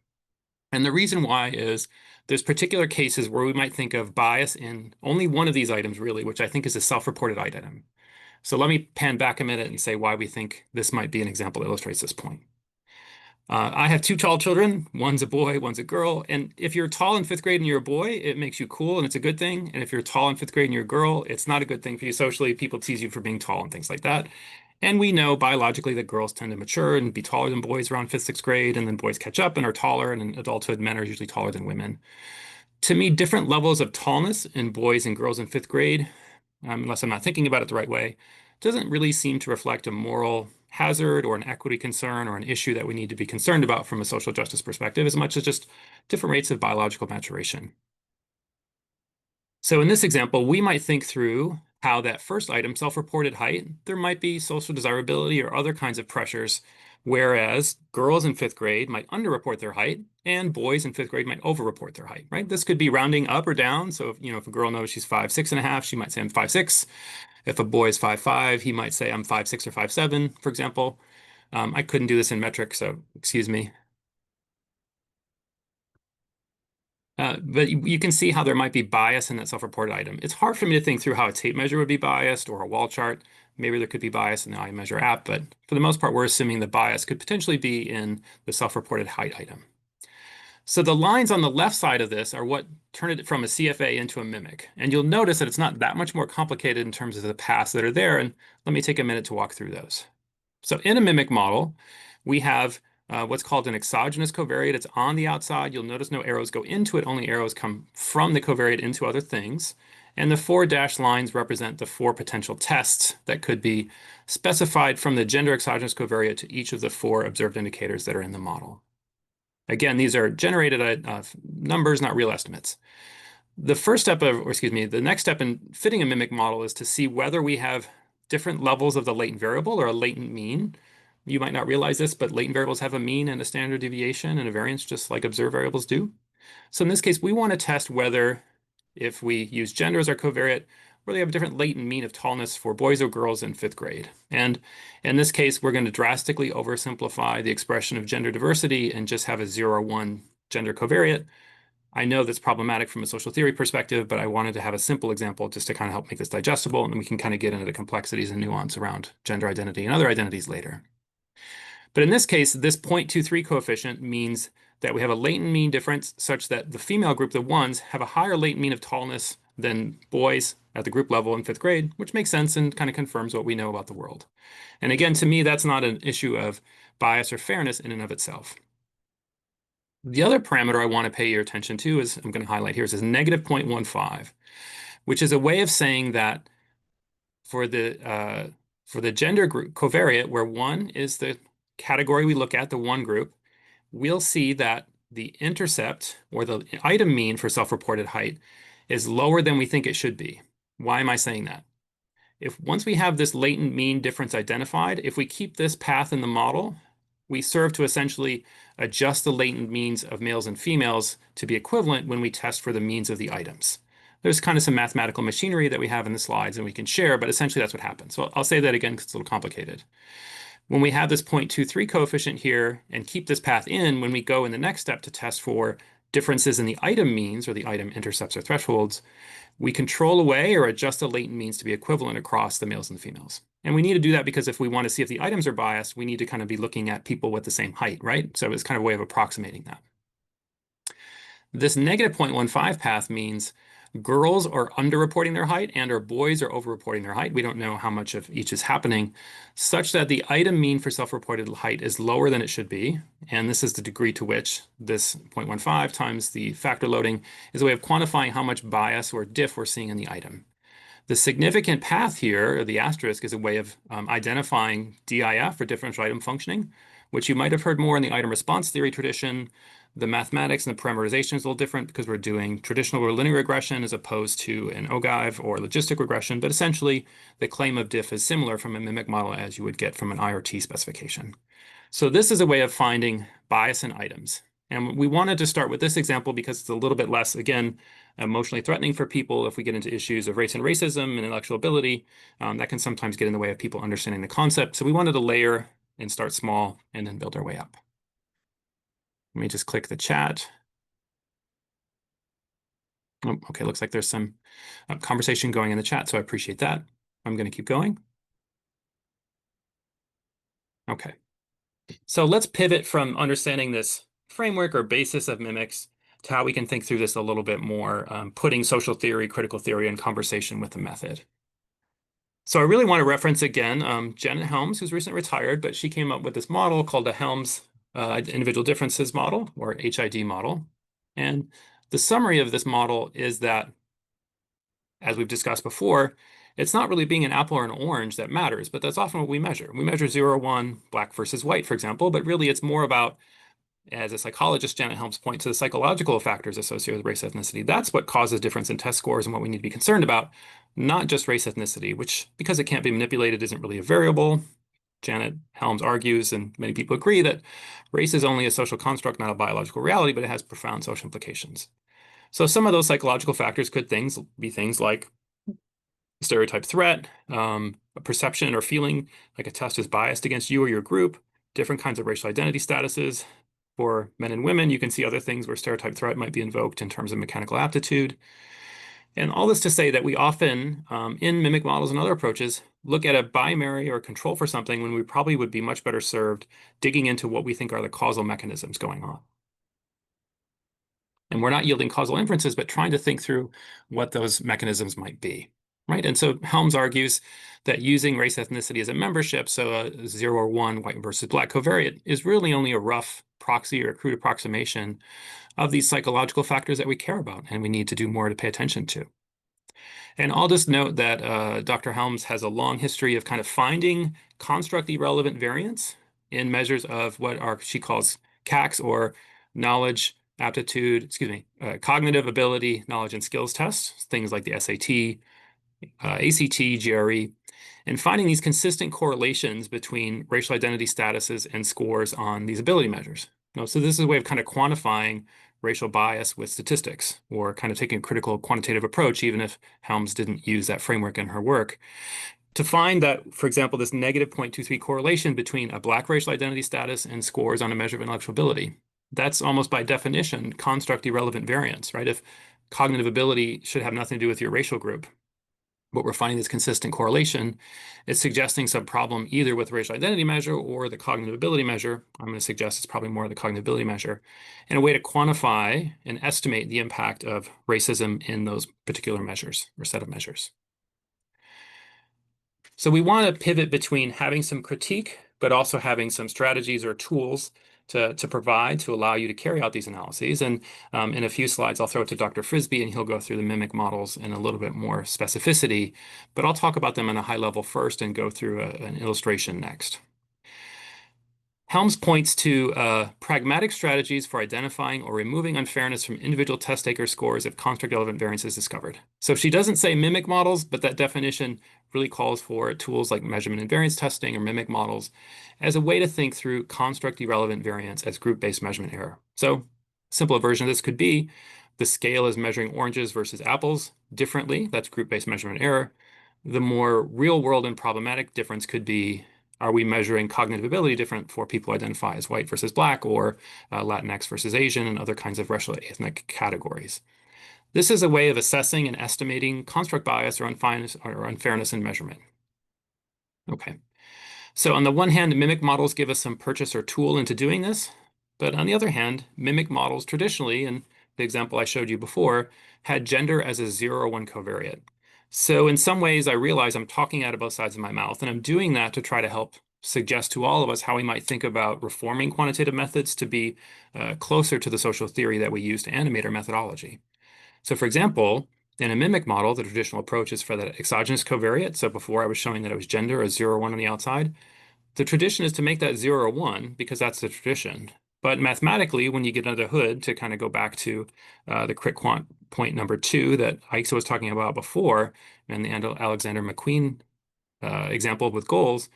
And the reason why is there's particular cases where we might think of bias in only one of these items, really, which I think is a self-reported item. So let me pan back a minute and say why we think this might be an example that illustrates this point. I have two tall children. One's a boy, one's a girl. And if you're tall in fifth grade and you're a boy, it makes you cool and it's a good thing. And if you're tall in fifth grade and you're a girl, it's not a good thing for you socially. People tease you for being tall and things like that. And we know biologically that girls tend to mature and be taller than boys around fifth, sixth grade, and then boys catch up and are taller. And in adulthood, men are usually taller than women. To me, different levels of tallness in boys and girls in fifth grade, unless I'm not thinking about it the right way, doesn't really seem to reflect a moral hazard or an equity concern or an issue that we need to be concerned about from a social justice perspective, as much as just different rates of biological maturation. So in this example, we might think through how that first item, self-reported height, there might be social desirability or other kinds of pressures, whereas girls in fifth grade might underreport their height and boys in fifth grade might overreport their height, right? This could be rounding up or down. So if a girl knows she's 5'6.5", she might say I'm 5'6". If a boy is 5'5", he might say I'm 5'6" or 5'7", for example. I couldn't do this in metric, so excuse me. But you can see how there might be bias in that self-reported item. It's hard for me to think through how a tape measure would be biased or a wall chart. Maybe there could be bias in the iMeasure app, but for the most part, we're assuming the bias could potentially be in the self-reported height item. So the lines on the left side of this are what turn it from a CFA into a mimic. And you'll notice that it's not that much more complicated in terms of the paths that are there. And let me take a minute to walk through those. So in a mimic model, we have what's called an exogenous covariate. It's on the outside. You'll notice no arrows go into it. Only arrows come from the covariate into other things. And the 4 dashed lines represent the 4 potential tests that could be specified from the gender exogenous covariate to each of the 4 observed indicators that are in the model. Again, these are generated numbers, not real estimates. The next step in fitting a mimic model is to see whether we have different levels of the latent variable or a latent mean. You might not realize this, but latent variables have a mean and a standard deviation and a variance just like observed variables do. So in this case, we want to test whether if we use gender as our covariate, whether they have a different latent mean of tallness for boys or girls in fifth grade. And in this case, we're going to drastically oversimplify the expression of gender diversity and just have a 0 or 1 gender covariate. I know that's problematic from a social theory perspective, but I wanted to have a simple example just to kind of help make this digestible, and then we can kind of get into the complexities and nuance around gender identity and other identities later. But in this case, this 0.23 coefficient means that we have a latent mean difference such that the female group, the ones, have a higher latent mean of tallness than boys at the group level in fifth grade, which makes sense and kind of confirms what we know about the world. And again, to me, that's not an issue of bias or fairness in and of itself. The other parameter I want to pay your attention to is, I'm going to highlight here, is negative 0.15, which is a way of saying that for the gender group covariate, where 1 is the category we look at, the 1 group, we'll see that the intercept or the item mean for self-reported height is lower than we think it should be. Why am I saying that? Once we have this latent mean difference identified, if we keep this path in the model, we serve to essentially adjust the latent means of males and females to be equivalent when we test for the means of the items. There's kind of some mathematical machinery that we have in the slides and we can share, but essentially that's what happens. So I'll say that again because it's a little complicated. When we have this 0.23 coefficient here and keep this path in, when we go in the next step to test for differences in the item means or the item intercepts or thresholds, we control away or adjust the latent means to be equivalent across the males and the females. And we need to do that because if we want to see if the items are biased, we need to kind of be looking at people with the same height, right? So it's kind of a way of approximating that. This negative 0.15 path means girls are underreporting their height and our boys are overreporting their height. We don't know how much of each is happening, such that the item mean for self-reported height is lower than it should be. And this is the degree to which this 0.15 times the factor loading is a way of quantifying how much bias or diff we're seeing in the item. The significant path here, or the asterisk, is a way of identifying DIF, or differential item functioning, which you might have heard more in the item response theory tradition. The mathematics and the parameterization is a little different because we're doing traditional linear regression as opposed to an ogive or logistic regression, but essentially the claim of diff is similar from a mimic model as you would get from an IRT specification. So this is a way of finding bias in items. And we wanted to start with this example because it's a little bit less, again, emotionally threatening for people if we get into issues of race and racism and intellectual ability. That can sometimes get in the way of people understanding the concept. So we wanted to layer and start small and then build our way up. Let me just click the chat. Oh, okay, looks like there's some conversation going in the chat, so I appreciate that. I'm going to keep going. Okay. So let's pivot from understanding this framework or basis of mimics to how we can think through this a little bit more, putting social theory, critical theory in conversation with the method. So I really want to reference again Janet Helms, who's recently retired, but she came up with this model called the Helms Individual Differences Model, or HID model. And the summary of this model is that, as we've discussed before, it's not really being an apple or an orange that matters, but that's often what we measure. We measure 0 or 1, black versus white, for example, but really it's more about, as a psychologist, Janet Helms points to the psychological factors associated with race ethnicity. That's what causes difference in test scores and what we need to be concerned about, not just race ethnicity, which, because it can't be manipulated, isn't really a variable. Janet Helms argues, and many people agree, that race is only a social construct, not a biological reality, but it has profound social implications. So some of those psychological factors could be things like stereotype threat, a perception or feeling like a test is biased against you or your group, different kinds of racial identity statuses. For men and women, you can see other things where stereotype threat might be invoked in terms of mechanical aptitude. And all this to say that we often, in mimic models and other approaches, look at a binary or control for something when we probably would be much better served digging into what we think are the causal mechanisms going on. And we're not yielding causal inferences, but trying to think through what those mechanisms might be, right? And so Helms argues that using race ethnicity as a membership, so a 0 or 1 white versus black covariate, is really only a rough proxy or a crude approximation of these psychological factors that we care about and we need to do more to pay attention to. And I'll just note that Dr. Helms has a long history of kind of finding construct-irrelevant variance in measures of what she calls CACs, or cognitive ability, knowledge, and skills tests, things like the SAT, ACT, GRE, and finding these consistent correlations between racial identity statuses and scores on these ability measures. So this is a way of kind of quantifying racial bias with statistics, or kind of taking a critical quantitative approach, even if Helms didn't use that framework in her work, to find that, for example, this negative 0.23 correlation between a black racial identity status and scores on a measure of intellectual ability. That's almost by definition construct irrelevant variance, right? If cognitive ability should have nothing to do with your racial group, but we're finding this consistent correlation, it's suggesting some problem either with the racial identity measure or the cognitive ability measure. I'm going to suggest it's probably more the cognitive ability measure, and a way to quantify and estimate the impact of racism in those particular measures or set of measures. So we want to pivot between having some critique, but also having some strategies or tools to provide to allow you to carry out these analyses. And in a few slides, I'll throw it to Dr. Frisby, and he'll go through the mimic models in a little bit more specificity. But I'll talk about them on a high level first and go through an illustration next. Helms points to pragmatic strategies for identifying or removing unfairness from individual test taker scores if construct-relevant variance is discovered. So she doesn't say mimic models, but that definition really calls for tools like measurement and variance testing or mimic models as a way to think through construct-irrelevant variance as group-based measurement error. So simpler version of this could be the scale is measuring oranges versus apples differently. That's group-based measurement error. The more real-world and problematic difference could be, are we measuring cognitive ability different for people who identify as white versus black, or Latinx versus Asian, and other kinds of racial ethnic categories? This is a way of assessing and estimating construct bias or unfairness in measurement. Okay. So on the one hand, mimic models give us some purchase or tool into doing this. But on the other hand, mimic models traditionally, in the example I showed you before, had gender as a 0 or 1 covariate. So in some ways, I realize I'm talking out of both sides of my mouth, and I'm doing that to try to help suggest to all of us how we might think about reforming quantitative methods to be closer to the social theory that we use to animate our methodology. So for example, in a mimic model, the traditional approach is for that exogenous covariate. So before I was showing that it was gender, a 0 or 1 on the outside. The tradition is to make that 0 or 1 because that's the tradition. But mathematically, when you get under the hood, to kind of go back to the crit quant point number 2 that Aixa was talking about before, and the Alexander McQueen example with goals,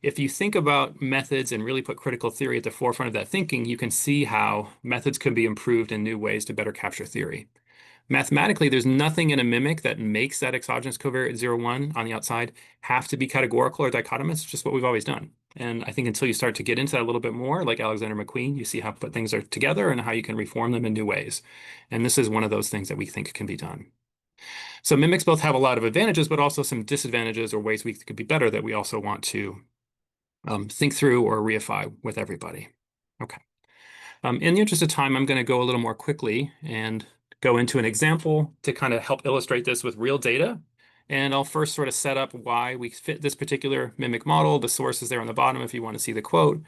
if you think about methods and really put critical theory at the forefront of that thinking, you can see how methods can be improved in new ways to better capture theory. Mathematically, there's nothing in a mimic that makes that exogenous covariate 0, 1 on the outside have to be categorical or dichotomous. It's just what we've always done. And I think until you start to get into that a little bit more, like Alexander McQueen, you see how put things are together and how you can reform them in new ways. And this is one of those things that we think can be done. So mimics both have a lot of advantages, but also some disadvantages or ways we could be better that we also want to think through or reify with everybody. Okay. In the interest of time, I'm going to go a little more quickly and go into an example to kind of help illustrate this with real data. And I'll first sort of set up why we fit this particular mimic model. The source is there on the bottom if you want to see the quote.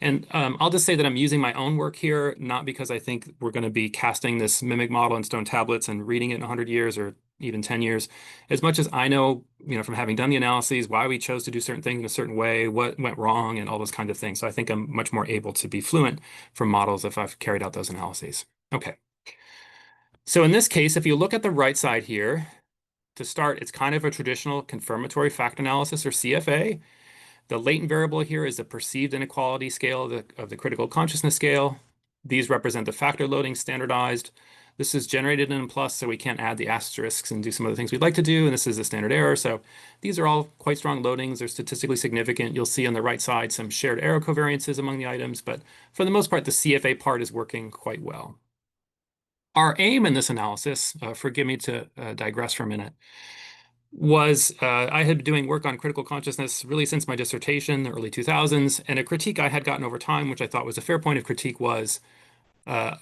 And I'll just say that I'm using my own work here, not because I think we're going to be casting this mimic model in stone tablets and reading it in 100 years or even 10 years, as much as I know, from having done the analyses, why we chose to do certain things in a certain way, what went wrong, and all those kinds of things. So I think I'm much more able to be fluent from models if I've carried out those analyses. Okay. So in this case, if you look at the right side here, to start, it's kind of a traditional confirmatory factor analysis, or CFA. The latent variable here is the perceived inequality scale of the critical consciousness scale. These represent the factor loading standardized. This is generated in plus, so we can't add the asterisks and do some of the things we'd like to do. And this is the standard error. So these are all quite strong loadings. They're statistically significant. You'll see on the right side some shared error covariances among the items. But for the most part, the CFA part is working quite well. Our aim in this analysis, forgive me to digress for a minute, was I had been doing work on critical consciousness really since my dissertation, the early 2000s, and a critique I had gotten over time, which I thought was a fair point of critique, was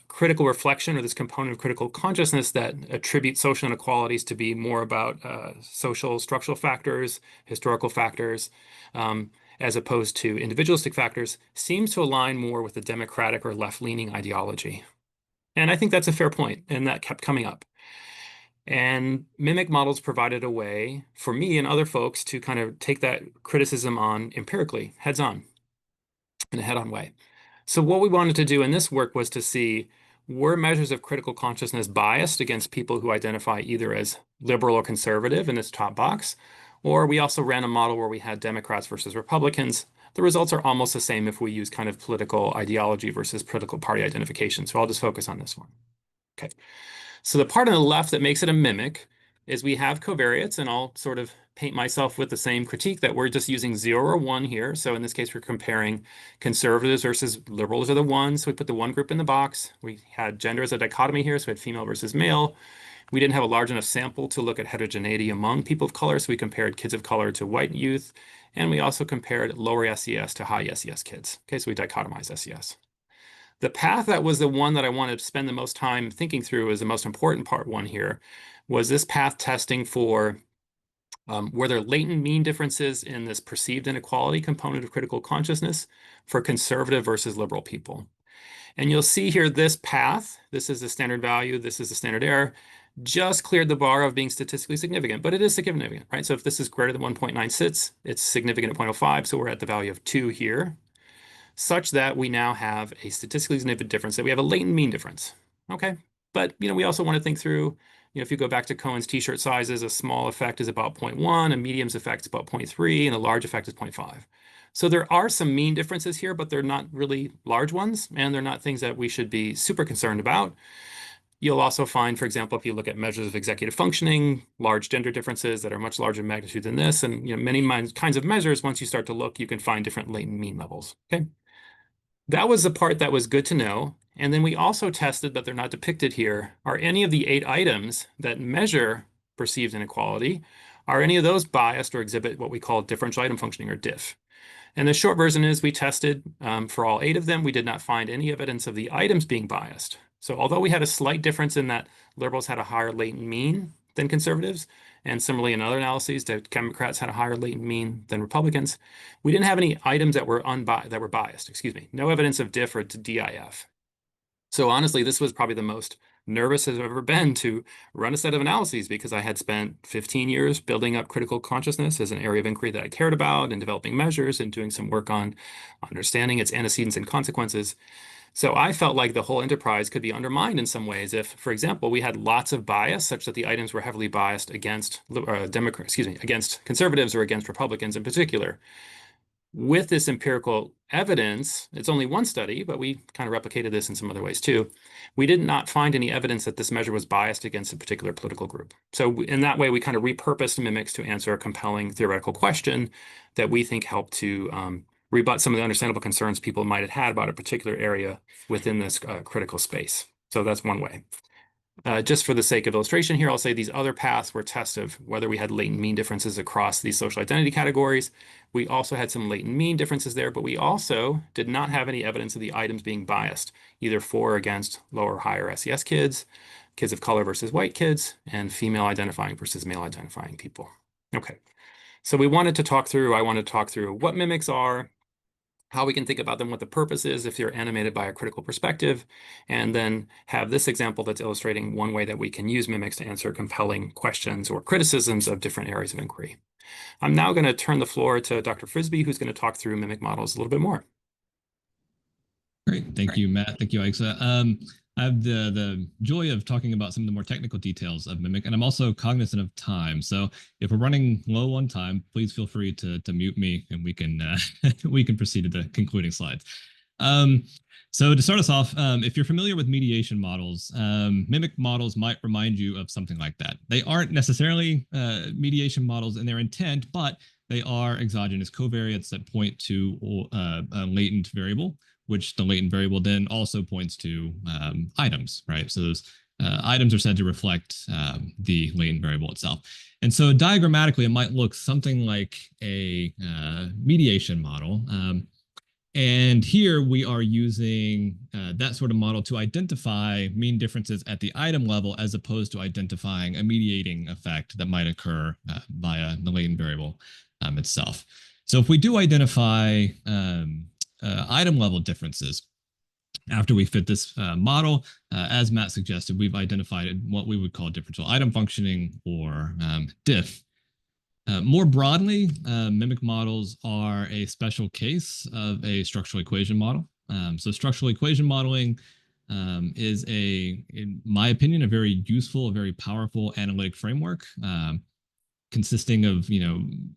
critical reflection, or this component of critical consciousness that attributes social inequalities to be more about social structural factors, historical factors, as opposed to individualistic factors, seems to align more with the democratic or left-leaning ideology. And I think that's a fair point, and that kept coming up. And mimic models provided a way for me and other folks to kind of take that criticism on empirically, heads on, in a head-on way. So what we wanted to do in this work was to see, were measures of critical consciousness biased against people who identify either as liberal or conservative in this top box, or we also ran a model where we had Democrats versus Republicans. The results are almost the same if we use kind of political ideology versus political party identification. So I'll just focus on this one. Okay. So the part on the left that makes it a mimic is we have covariates, and I'll sort of paint myself with the same critique that we're just using 0 or 1 here. So in this case, we're comparing conservatives versus liberals are the ones. So we put the one group in the box. We had gender as a dichotomy here, so we had female versus male. We didn't have a large enough sample to look at heterogeneity among people of color, so we compared kids of color to white youth. And we also compared lower SES to high SES kids. Okay, so we dichotomized SES. The path that was the one that I wanted to spend the most time thinking through as the most important part one here was this path testing for were there latent mean differences in this perceived inequality component of critical consciousness for conservative versus liberal people. And you'll see here this path, this is the standard value, this is the standard error, just cleared the bar of being statistically significant, but it is significant, right? So if this is greater than 1.96, it's significant at 0.05, so we're at the value of 2 here, such that we now have a statistically significant difference, that we have a latent mean difference. Okay, but we also want to think through, if you go back to Cohen's t-shirt sizes, a small effect is about 0.1, a medium's effect is about 0.3, and a large effect is 0.5. So there are some mean differences here, but they're not really large ones, and they're not things that we should be super concerned about. You'll also find, for example, if you look at measures of executive functioning, large gender differences that are much larger in magnitude than this, and many kinds of measures, once you start to look, you can find different latent mean levels. Okay. That was the part that was good to know. And then we also tested, but they're not depicted here, are any of the 8 items that measure perceived inequality, are any of those biased or exhibit what we call differential item functioning, or DIF? And the short version is we tested for all 8 of them. We did not find any evidence of the items being biased. So although we had a slight difference in that liberals had a higher latent mean than conservatives, and similarly in other analyses, the Democrats had a higher latent mean than Republicans, we didn't have any items that were biased, excuse me, no evidence of DIF or DIF. So honestly, this was probably the most nervous I've ever been to run a set of analyses, because I had spent 15 years building up critical consciousness as an area of inquiry that I cared about, and developing measures and doing some work on understanding its antecedents and consequences. So I felt like the whole enterprise could be undermined in some ways if, for example, we had lots of bias such that the items were heavily biased against against conservatives or against Republicans in particular. With this empirical evidence, it's only one study, but we kind of replicated this in some other ways too. We did not find any evidence that this measure was biased against a particular political group. So in that way, we kind of repurposed mimics to answer a compelling theoretical question that we think helped to rebut some of the understandable concerns people might have had about a particular area within this critical space. So that's one way. Just for the sake of illustration here, I'll say these other paths were tests of whether we had latent mean differences across these social identity categories. We also had some latent mean differences there, but we also did not have any evidence of the items being biased, either for or against lower or higher SES kids, kids of color versus white kids, and female identifying versus male identifying people. Okay, so I wanted to talk through what mimics are, how we can think about them, what the purpose is if they're animated by a critical perspective, and then have this example that's illustrating one way that we can use mimics to answer compelling questions or criticisms of different areas of inquiry. I'm now going to turn the floor to Dr. Frisby, who's going to talk through mimic models a little bit more. Great. Thank you, Matt. Thank you, Aixa. I have the joy of talking about some of the more technical details of Mimic, and I'm also cognizant of time. So if we're running low on time, please feel free to mute me, and we can we can proceed to the concluding slides. So to start us off, if you're familiar with mediation models, Mimic models might remind you of something like that. They aren't necessarily mediation models in their intent, but they are exogenous covariates that point to a latent variable, which the latent variable then also points to items, right? So those items are said to reflect the latent variable itself. And so diagrammatically, it might look something like a mediation model. And here we are using that sort of model to identify mean differences at the item level, as opposed to identifying a mediating effect that might occur via the latent variable itself. So if we do identify item level differences after we fit this model, as Matt suggested, we've identified what we would call differential item functioning, or diff. More broadly, mimic models are a special case of a structural equation model. So structural equation modeling is in my opinion, a very useful, a very powerful analytic framework, consisting of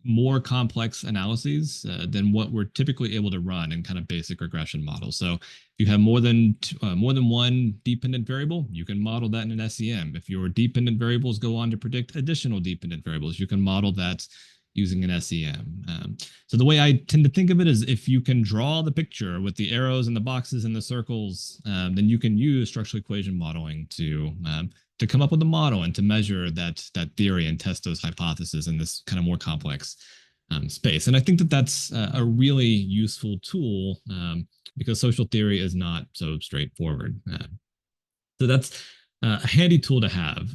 more complex analyses than what we're typically able to run in kind of basic regression models. So if you have more than one dependent variable, you can model that in an SEM. If your dependent variables go on to predict additional dependent variables, you can model that using an SEM. So the way I tend to think of it is, if you can draw the picture with the arrows and the boxes and the circles, then you can use structural equation modeling to come up with a model and to measure that theory and test those hypotheses in this kind of more complex space. And I think that that's a really useful tool, because social theory is not so straightforward. So that's a handy tool to have.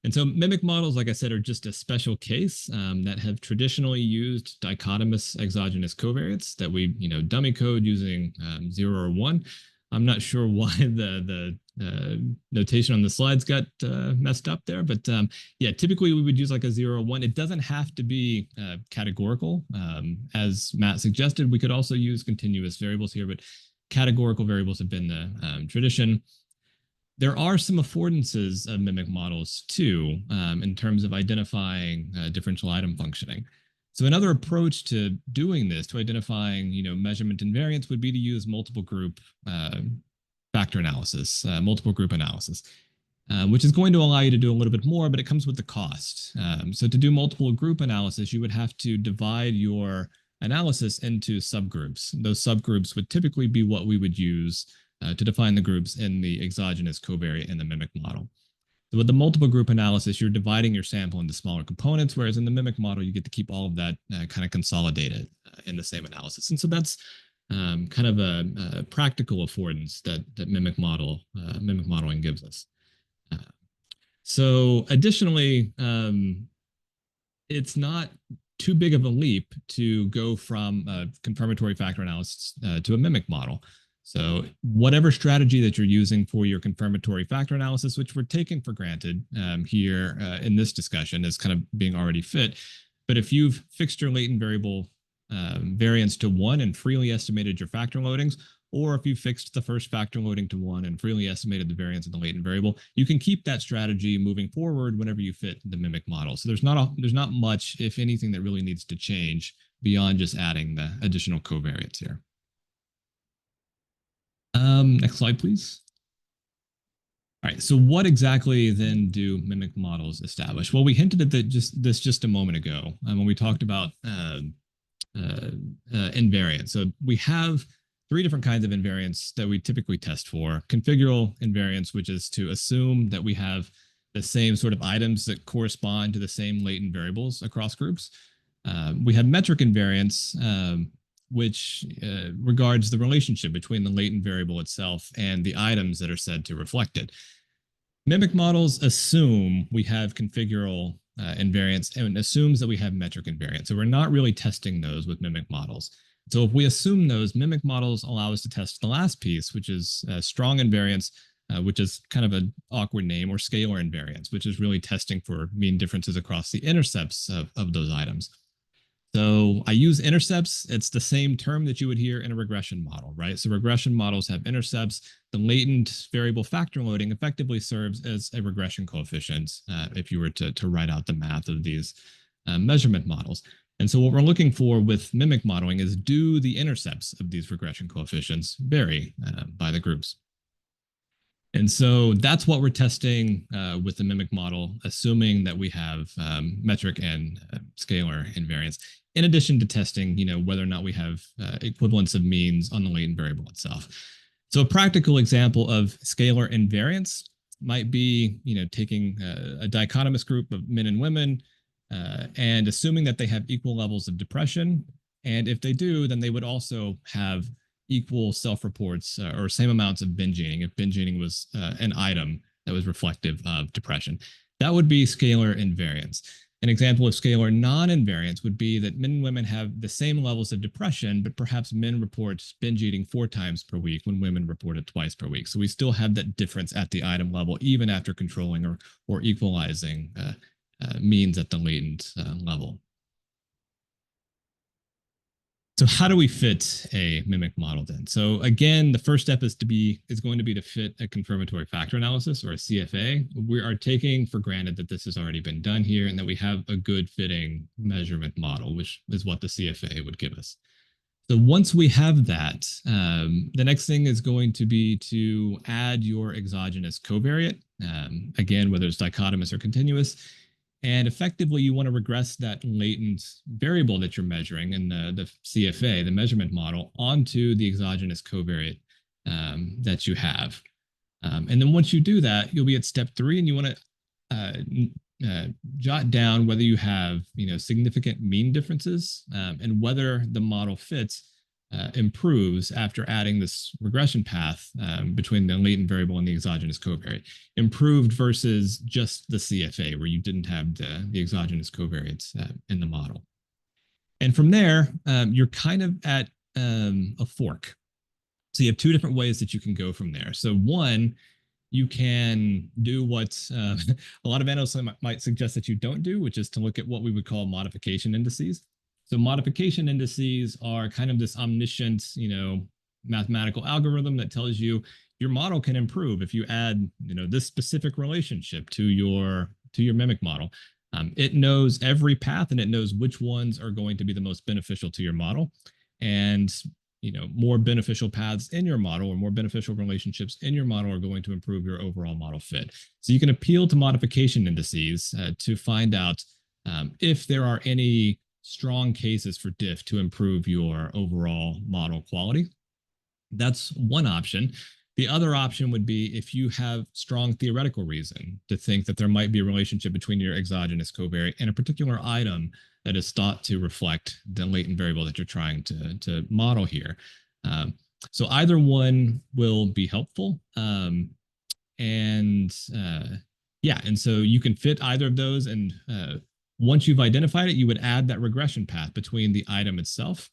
And so mimic models, like I said, are just a special case that have traditionally used dichotomous exogenous covariates that we dummy code using 0 or 1. I'm not sure why the notation on the slides got messed up there, but yeah, typically we would use like a 0 or 1. It doesn't have to be categorical. As Matt suggested, we could also use continuous variables here, but categorical variables have been the tradition. There are some affordances of mimic models too, in terms of identifying differential item functioning. So another approach to doing this, to identifying, measurement invariance, would be to use multiple group factor analysis, which is going to allow you to do a little bit more, but it comes with the cost. So to do multiple group analysis, you would have to divide your analysis into subgroups. Those subgroups would typically be what we would use to define the groups in the exogenous covariate in the mimic model. So with the multiple group analysis, you're dividing your sample into smaller components, whereas in the mimic model, you get to keep all of that kind of consolidated in the same analysis. And so that's kind of a practical affordance that mimic modeling gives us. So additionally, it's not too big of a leap to go from a confirmatory factor analysis to a mimic model. So whatever strategy that you're using for your confirmatory factor analysis, which we're taking for granted here in this discussion as kind of being already fit, but if you've fixed your latent variable variance to 1 and freely estimated your factor loadings, or if you fixed the first factor loading to 1 and freely estimated the variance of the latent variable, you can keep that strategy moving forward whenever you fit the mimic model. So there's not much, if anything, that really needs to change beyond just adding the additional covariates here. Next slide, please. All right, so what exactly then do mimic models establish? Well, we hinted at this just a moment ago when we talked about invariance. So we have three different kinds of invariance that we typically test for. Configural invariance, which is to assume that we have the same sort of items that correspond to the same latent variables across groups. We have metric invariance, which regards the relationship between the latent variable itself and the items that are said to reflect it. Mimic models assume we have configural invariance and assumes that we have metric invariance. So we're not really testing those with mimic models. So if we assume those, mimic models allow us to test the last piece, which is strong invariance, which is kind of an awkward name, or scalar invariance, which is really testing for mean differences across the intercepts of those items. So I use intercepts. It's the same term that you would hear in a regression model, right? So regression models have intercepts. The latent variable factor loading effectively serves as a regression coefficient if you were to write out the math of these measurement models. And so what we're looking for with mimic modeling is, do the intercepts of these regression coefficients vary by the groups? And so that's what we're testing with the mimic model, assuming that we have metric and scalar invariance, in addition to testing, whether or not we have equivalence of means on the latent variable itself. So a practical example of scalar invariance might be, taking a dichotomous group of men and women and assuming that they have equal levels of depression. And if they do, then they would also have equal self-reports or same amounts of binge eating if binge eating was an item that was reflective of depression. That would be scalar invariance. An example of scalar non-invariance would be that men and women have the same levels of depression, but perhaps men report binge eating 4 times per week when women report it twice per week. So we still have that difference at the item level, even after controlling or equalizing means at the latent level. So how do we fit a mimic model then? So again, the first step is going to be to fit a confirmatory factor analysis, or a CFA. We are taking for granted that this has already been done here and that we have a good fitting measurement model, which is what the CFA would give us. So once we have that, the next thing is going to be to add your exogenous covariate, again, whether it's dichotomous or continuous. And effectively, you want to regress that latent variable that you're measuring in the CFA, the measurement model, onto the exogenous covariate that you have. And then once you do that, you'll be at step 3, and you want to jot down whether you have significant mean differences and whether the model fits improves after adding this regression path between the latent variable and the exogenous covariate. Improved versus just the CFA, where you didn't have the exogenous covariates in the model. And from there, you're kind of at a fork. So you have 2 different ways that you can go from there. So one, you can do what a lot of analysts might suggest that you don't do, which is to look at what we would call modification indices. So modification indices are kind of this omniscient, mathematical algorithm that tells you your model can improve if you add, this specific relationship to your mimic model. It knows every path, and it knows which ones are going to be the most beneficial to your model. And more beneficial paths in your model, or more beneficial relationships in your model, are going to improve your overall model fit. So you can appeal to modification indices to find out if there are any strong cases for diff to improve your overall model quality. That's one option. The other option would be if you have strong theoretical reason to think that there might be a relationship between your exogenous covariate and a particular item that is thought to reflect the latent variable that you're trying to model here. So either one will be helpful. And so you can fit either of those, and once you've identified it, you would add that regression path between the item itself,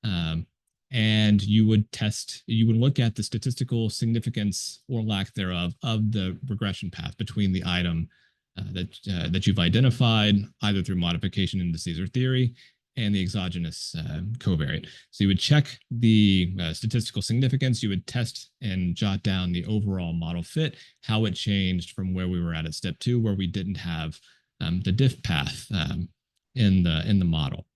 and you would look at the statistical significance or lack thereof of the regression path between the item that you've identified, either through modification indices or theory, and the exogenous covariate. So you would check the statistical significance, you would test and jot down the overall model fit, how it changed from where we were at step 2, where we didn't have the diff path in the model.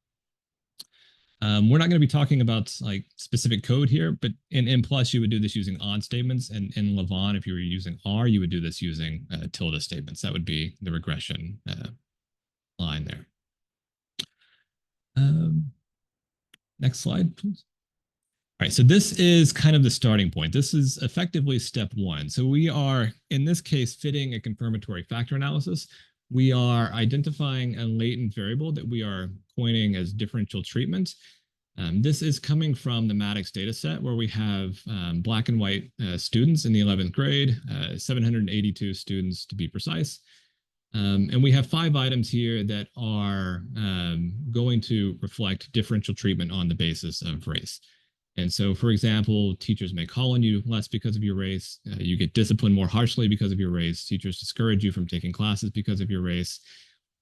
We're not going to be talking about like specific code here, but in M+, you would do this using on statements, and in Lavon, if you were using R, you would do this using tilde statements. That would be the regression line there. Next slide, please. All right, so this is kind of the starting point. This is effectively step one. So we are, in this case, fitting a confirmatory factor analysis. We are identifying a latent variable that we are coining as differential treatment. This is coming from the Maddox data set, where we have black and white students in the 11th grade, 782 students to be precise. And we have 5 items here that are going to reflect differential treatment on the basis of race. And so, for example, teachers may call on you less because of your race. You get disciplined more harshly because of your race. Teachers discourage you from taking classes because of your race.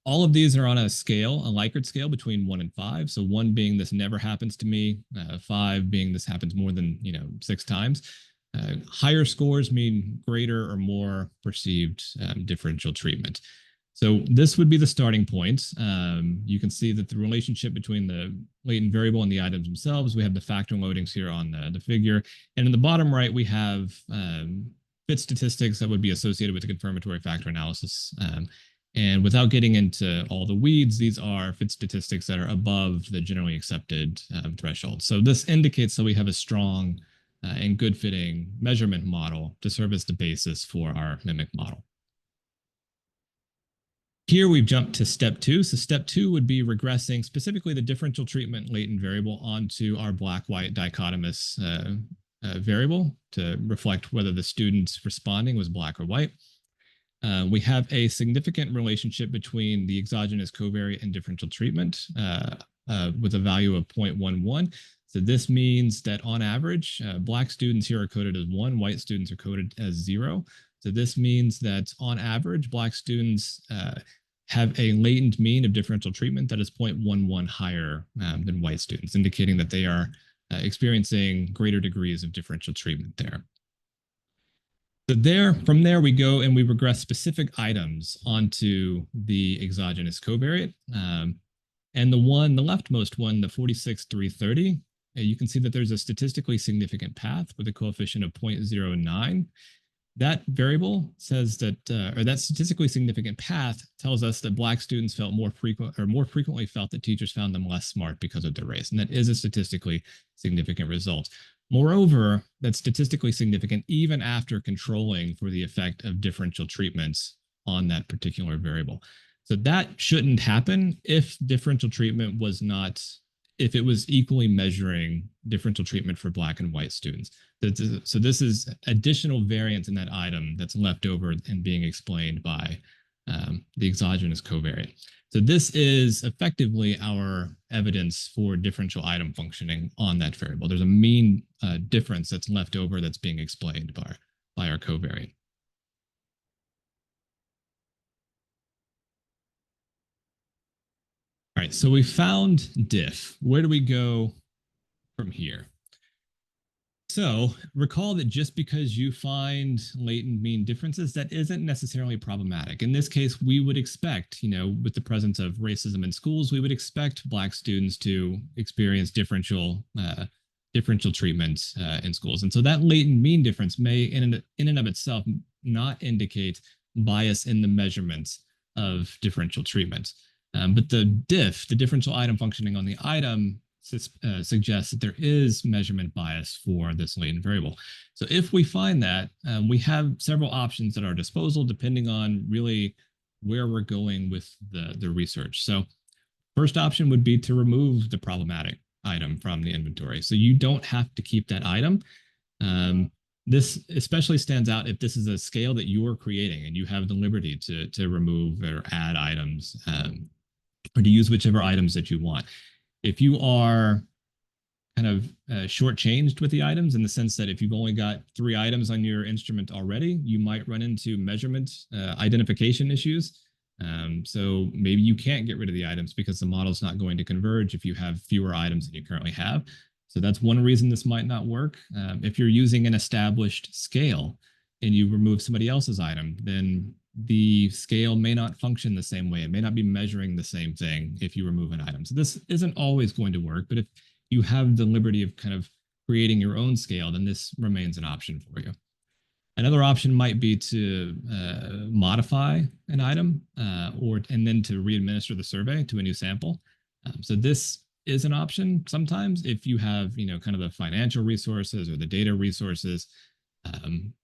All of these are on a scale, a Likert scale between 1 and 5. So 1 being this never happens to me, 5 being this happens more than 6 times. Higher scores mean greater or more perceived differential treatment. So this would be the starting point. You can see that the relationship between the latent variable and the items themselves, we have the factor loadings here on the figure. And in the bottom right, we have fit statistics that would be associated with the confirmatory factor analysis. And without getting into all the weeds, these are fit statistics that are above the generally accepted threshold. So this indicates that we have a strong and good fitting measurement model to serve as the basis for our MIMIC model. Here we've jumped to step 2. So step 2 would be regressing specifically the differential treatment latent variable onto our black-white dichotomous variable to reflect whether the student responding was black or white. We have a significant relationship between the exogenous covariate and differential treatment with a value of 0.11. So this means that on average, black students here are coded as 1, white students are coded as 0. So this means that on average, black students have a latent mean of differential treatment that is 0.11 higher than white students, indicating that they are experiencing greater degrees of differential treatment there. So from there, we go and we regress specific items onto the exogenous covariate. And the leftmost one, the 46,330, you can see that there's a statistically significant path with a coefficient of 0.09. That variable says that, or that statistically significant path tells us that black students felt more frequently felt that teachers found them less smart because of their race. And that is a statistically significant result. Moreover, that's statistically significant even after controlling for the effect of differential treatments on that particular variable. So that shouldn't happen if differential treatment was not, if it was equally measuring differential treatment for black and white students. So this is additional variance in that item that's left over and being explained by the exogenous covariate. So this is effectively our evidence for differential item functioning on that variable. There's a mean difference that's left over that's being explained by our covariate. All right, so we found diff. Where do we go from here? So recall that just because you find latent mean differences, that isn't necessarily problematic. In this case, we would expect, with the presence of racism in schools, we would expect black students to experience differential treatment in schools. And so that latent mean difference may, in and of itself, not indicate bias in the measurements of differential treatment. But the diff, the differential item functioning on the item, suggests that there is measurement bias for this latent variable. So if we find that, we have several options at our disposal depending on really where we're going with the research. So first option would be to remove the problematic item from the inventory. So you don't have to keep that item. This especially stands out if this is a scale that you are creating and you have the liberty to remove or add items or to use whichever items that you want. If you are kind of shortchanged with the items in the sense that if you've only got 3 items on your instrument already, you might run into measurement identification issues. So maybe you can't get rid of the items because the model's not going to converge if you have fewer items than you currently have. So that's one reason this might not work. If you're using an established scale and you remove somebody else's item, then the scale may not function the same way. It may not be measuring the same thing if you remove an item. So this isn't always going to work, but if you have the liberty of kind of creating your own scale, then this remains an option for you. Another option might be to modify an item and then to re-administer the survey to a new sample. So this is an option sometimes if you have, kind of the financial resources or the data resources.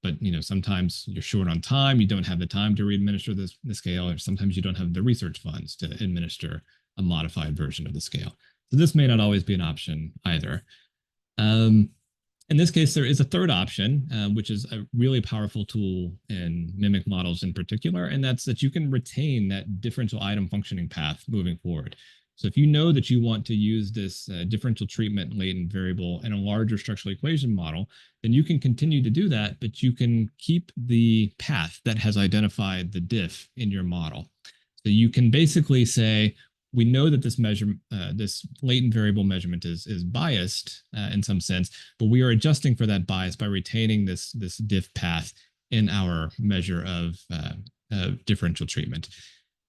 But sometimes you're short on time. You don't have the time to re-administer the scale, or sometimes you don't have the research funds to administer a modified version of the scale. So this may not always be an option either. In this case, there is a third option, which is a really powerful tool in mimic models in particular, and that's that you can retain that differential item functioning path moving forward. So if you know that you want to use this differential treatment latent variable in a larger structural equation model, then you can continue to do that, but you can keep the path that has identified the diff in your model. So you can basically say, we know that this latent variable measurement is biased in some sense, but we are adjusting for that bias by retaining this diff path in our measure of differential treatment.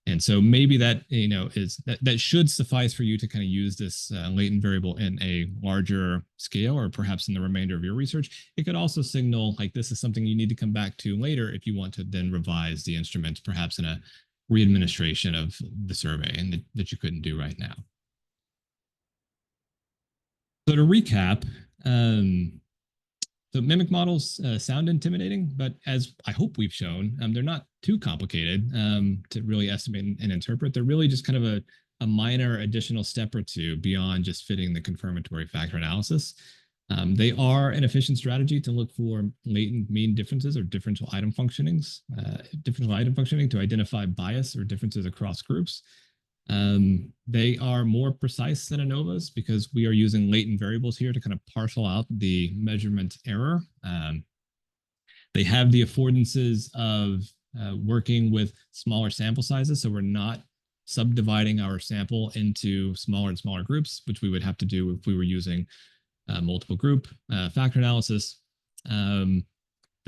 And so maybe that that should suffice for you to kind of use this latent variable in a larger scale, or perhaps in the remainder of your research. It could also signal like this is something you need to come back to later if you want to then revise the instrument, perhaps in a re-administration of the survey, and that you couldn't do right now. So to recap, so mimic models sound intimidating, but as I hope we've shown, they're not too complicated to really estimate and interpret. They're really just kind of a minor additional step or two beyond just fitting the confirmatory factor analysis. They are an efficient strategy to look for latent mean differences or differential item functionings, to identify bias or differences across groups. They are more precise than ANOVAs because we are using latent variables here to kind of parcel out the measurement error. They have the affordances of working with smaller sample sizes, so we're not subdividing our sample into smaller and smaller groups, which we would have to do if we were using multiple group factor analysis. The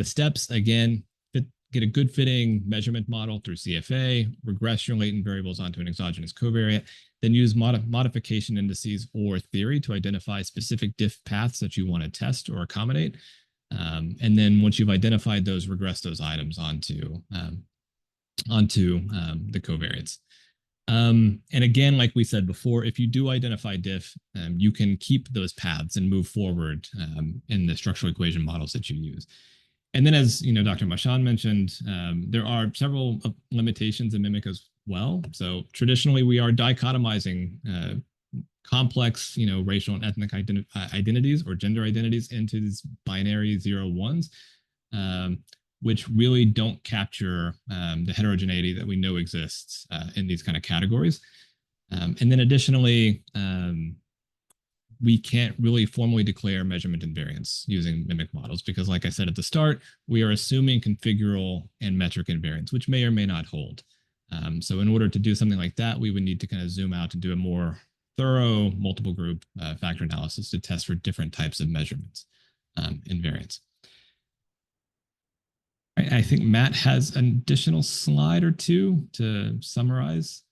steps, again, get a good fitting measurement model through CFA, regress your latent variables onto an exogenous covariate, then use modification indices or theory to identify specific diff paths that you want to test or accommodate. And then once you've identified those, regress those items onto the covariates. And again, like we said before, if you do identify diff, you can keep those paths and move forward in the structural equation models that you use. And then, as Dr. Marchand mentioned, there are several limitations in mimic as well. So traditionally, we are dichotomizing complex, racial and ethnic identities or gender identities into these binary 0-1s. Which really don't capture the heterogeneity that we know exists in these kind of categories. And then additionally, we can't really formally declare measurement invariance using mimic models because, like I said at the start, we are assuming configural and metric invariance, which may or may not hold. So in order to do something like that, we would need to kind of zoom out and do a more thorough multiple group factor analysis to test for different types of measurements invariance. I think Matt has an additional slide or two to summarize.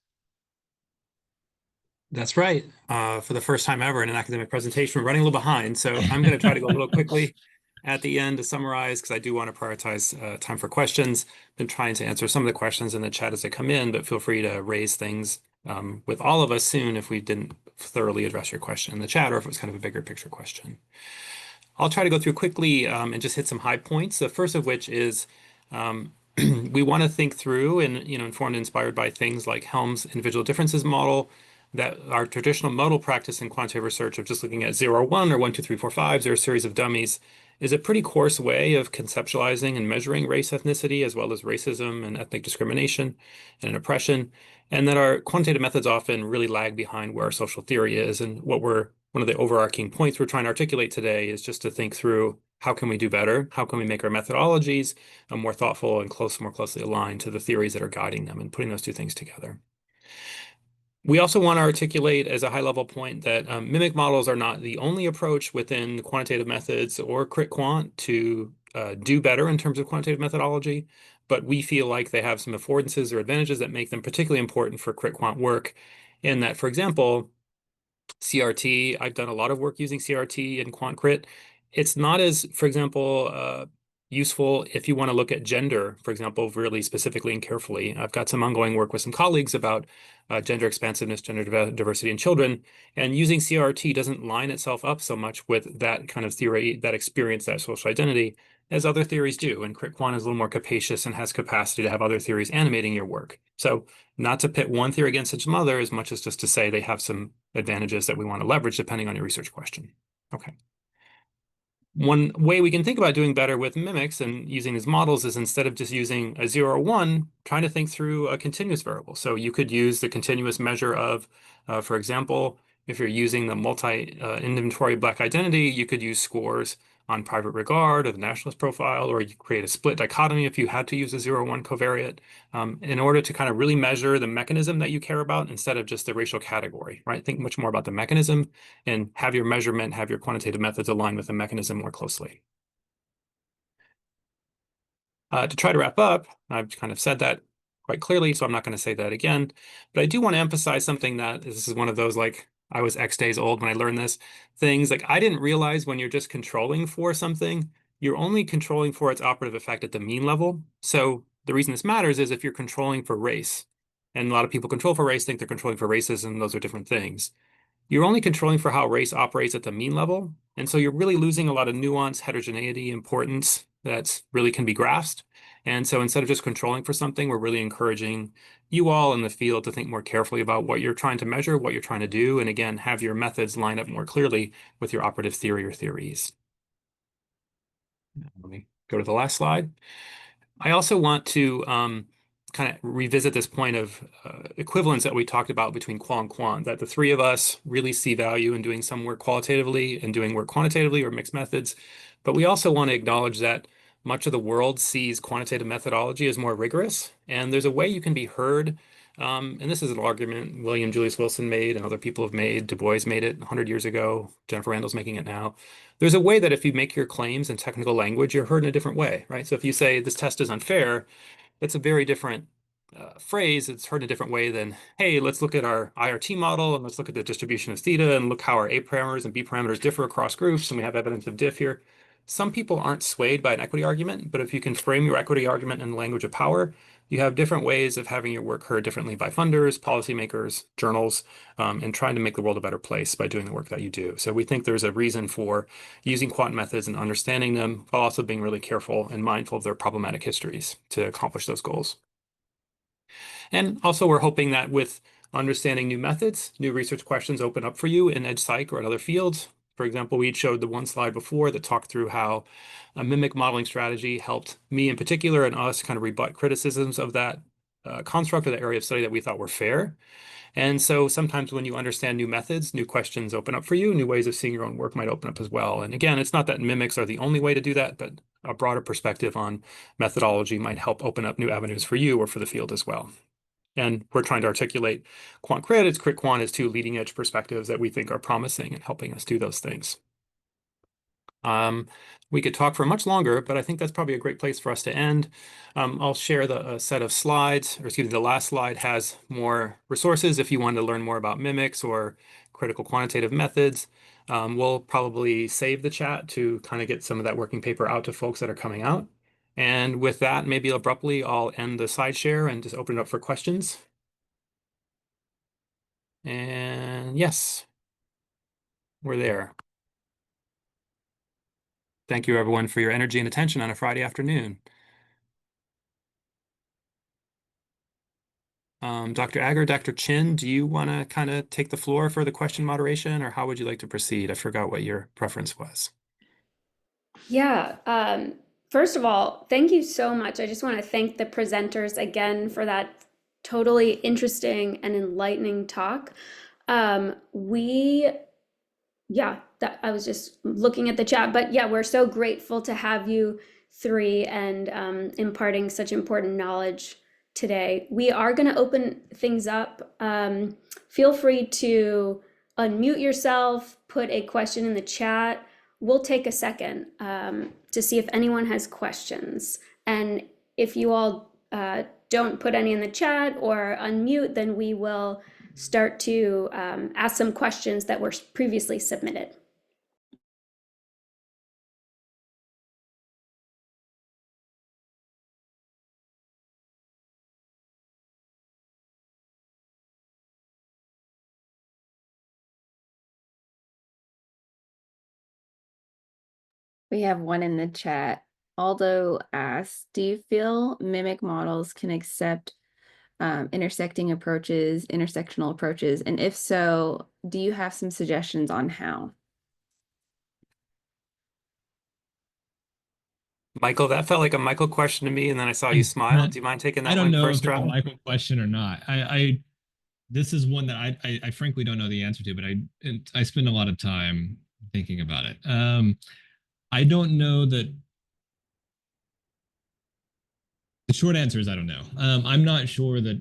That's right. For the first time ever in an academic presentation, we're running a little behind. So I'm going to try to go a little quickly at the end to summarize because I do want to prioritize time for questions. Been trying to answer some of the questions in the chat as they come in, but feel free to raise things with all of us soon if we didn't thoroughly address your question in the chat or if it was kind of a bigger picture question. I'll try to go through quickly and just hit some high points. The first of which is we want to think through and informed and inspired by things like Helm's individual differences model, that our traditional modal practice in quantitative research of just looking at 0 or 1 or 1, 2, 3, 4, 5 or a series of dummies is a pretty coarse way of conceptualizing and measuring race ethnicity as well as racism and ethnic discrimination and oppression, and that our quantitative methods often really lag behind where our social theory is. And one of the overarching points we're trying to articulate today is just to think through how can we do better? How can we make our methodologies more thoughtful and more closely aligned to the theories that are guiding them and putting those two things together? We also want to articulate as a high-level point that mimic models are not the only approach within quantitative methods or crit quant to do better in terms of quantitative methodology, but we feel like they have some affordances or advantages that make them particularly important for crit quant work. In that, for example, CRT, I've done a lot of work using CRT in quant crit. It's not as, for example, useful if you want to look at gender, for example, really specifically and carefully. I've got some ongoing work with some colleagues about gender expansiveness, gender diversity in children, and using CRT doesn't line itself up so much with that kind of theory, that experience, that social identity, as other theories do. And crit quant is a little more capacious and has capacity to have other theories animating your work. So not to pit one theory against some other as much as just to say they have some advantages that we want to leverage depending on your research question. Okay. One way we can think about doing better with mimics and using these models is instead of just using a 0 or 1, trying to think through a continuous variable. So you could use the continuous measure of, for example, if you're using the multi-inventory black identity, you could use scores on private regard or the nationalist profile, or you create a split dichotomy if you had to use a 0 or 1 covariate in order to kind of really measure the mechanism that you care about instead of just the racial category, right? Think much more about the mechanism and have your measurement, have your quantitative methods align with the mechanism more closely. To try to wrap up, I've kind of said that quite clearly, so I'm not going to say that again, but I do want to emphasize something that this is one of those, like, I was X days old when I learned this, things like I didn't realize when you're just controlling for something, you're only controlling for its operative effect at the mean level. So the reason this matters is if you're controlling for race, and a lot of people control for race, think they're controlling for racism, those are different things. You're only controlling for how race operates at the mean level. And so you're really losing a lot of nuance, heterogeneity, importance that really can be grasped. And so instead of just controlling for something, we're really encouraging you all in the field to think more carefully about what you're trying to measure, what you're trying to do, and again, have your methods line up more clearly with your operative theory or theories. Let me go to the last slide. I also want to kind of revisit this point of equivalence that we talked about between qual and quant, that the three of us really see value in doing some work qualitatively and doing work quantitatively or mixed methods. But we also want to acknowledge that much of the world sees quantitative methodology as more rigorous. And there's a way you can be heard. And this is an argument William Julius Wilson made and other people have made. Du Bois made it 100 years ago. Jennifer Randall's making it now. There's a way that if you make your claims in technical language, you're heard in a different way, right? So if you say this test is unfair, it's a very different phrase. It's heard in a different way than, hey, let's look at our IRT model and let's look at the distribution of theta and look how our A parameters and B parameters differ across groups, and we have evidence of diff here. Some people aren't swayed by an equity argument, but if you can frame your equity argument in the language of power, you have different ways of having your work heard differently by funders, policymakers, journals, and trying to make the world a better place by doing the work that you do. So we think there's a reason for using quant methods and understanding them, while also being really careful and mindful of their problematic histories to accomplish those goals. And also, we're hoping that with understanding new methods, new research questions open up for you in EdSci or in other fields. For example, we showed the one slide before that talked through how a mimic modeling strategy helped me in particular and us kind of rebut criticisms of that construct or the area of study that we thought were fair. And so sometimes when you understand new methods, new questions open up for you, new ways of seeing your own work might open up as well. And again, it's not that mimics are the only way to do that, but a broader perspective on methodology might help open up new avenues for you or for the field as well. And we're trying to articulate quant crit quant as two leading edge perspectives that we think are promising and helping us do those things. We could talk for much longer, but I think that's probably a great place for us to end. I'll share the set of slides, or excuse me, the last slide has more resources if you want to learn more about mimics or critical quantitative methods. We'll probably save the chat to kind of get some of that working paper out to folks that are coming out. And with that, maybe abruptly, I'll end the slide share and just open it up for questions. And yes, we're there. Thank you, everyone, for your energy and attention on a Friday afternoon. Dr. Agger, Dr. Chin, do you want to kind of take the floor for the question moderation, or how would you like to proceed? I forgot what your preference was. Yeah, first of all, thank you so much. I just want to thank the presenters again for that totally interesting and enlightening talk. I was just looking at the chat, but yeah, we're so grateful to have you three and imparting such important knowledge today. We are going to open things up. Feel free to unmute yourself, put a question in the chat. We'll take a second to see if anyone has questions. And if you all don't put any in the chat or unmute, then we will start to ask some questions that were previously submitted. We have one in the chat. Aldo asks, do you feel mimic models can accept intersectional approaches? And if so, do you have some suggestions on how? Michael, that felt like a Michael question to me, and then I saw you smile. Do you mind taking I that don't one know first if it's a try? Michael question or not. This is one that I frankly don't know the answer to, but I spend a lot of time thinking about it. I don't know that. The short answer is I don't know. I'm not sure that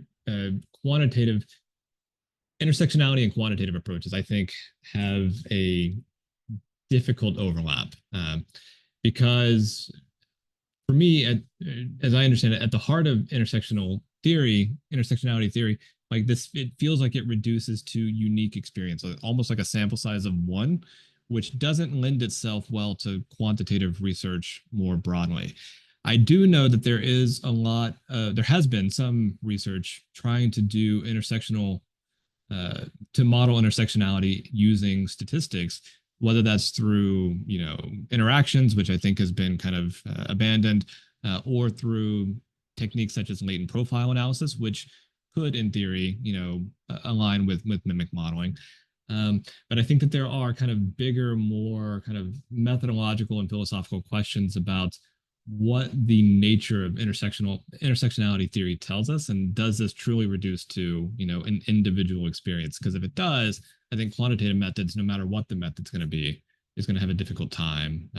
quantitative intersectionality and quantitative approaches, I think, have a difficult overlap because for me, as I understand it, at the heart of intersectionality theory, like this, it feels like it reduces to unique experience, almost like a sample size of one, which doesn't lend itself well to quantitative research more broadly. I do know that there has been some research trying to do to model intersectionality using statistics, whether that's through interactions, which I think has been kind of abandoned, or through techniques such as latent profile analysis, which could, in theory, align with mimic modeling. But I think that there are kind of bigger, more kind of methodological and philosophical questions about what the nature of intersectionality theory tells us, and does this truly reduce to an individual experience? Because if it does, I think quantitative methods, no matter what the method's going to be, is going to have a difficult time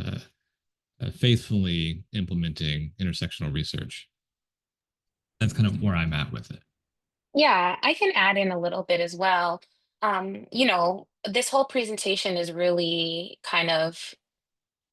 faithfully implementing intersectional research. That's kind of where I'm at with it. Yeah, I can add in a little bit as well. This whole presentation is really kind of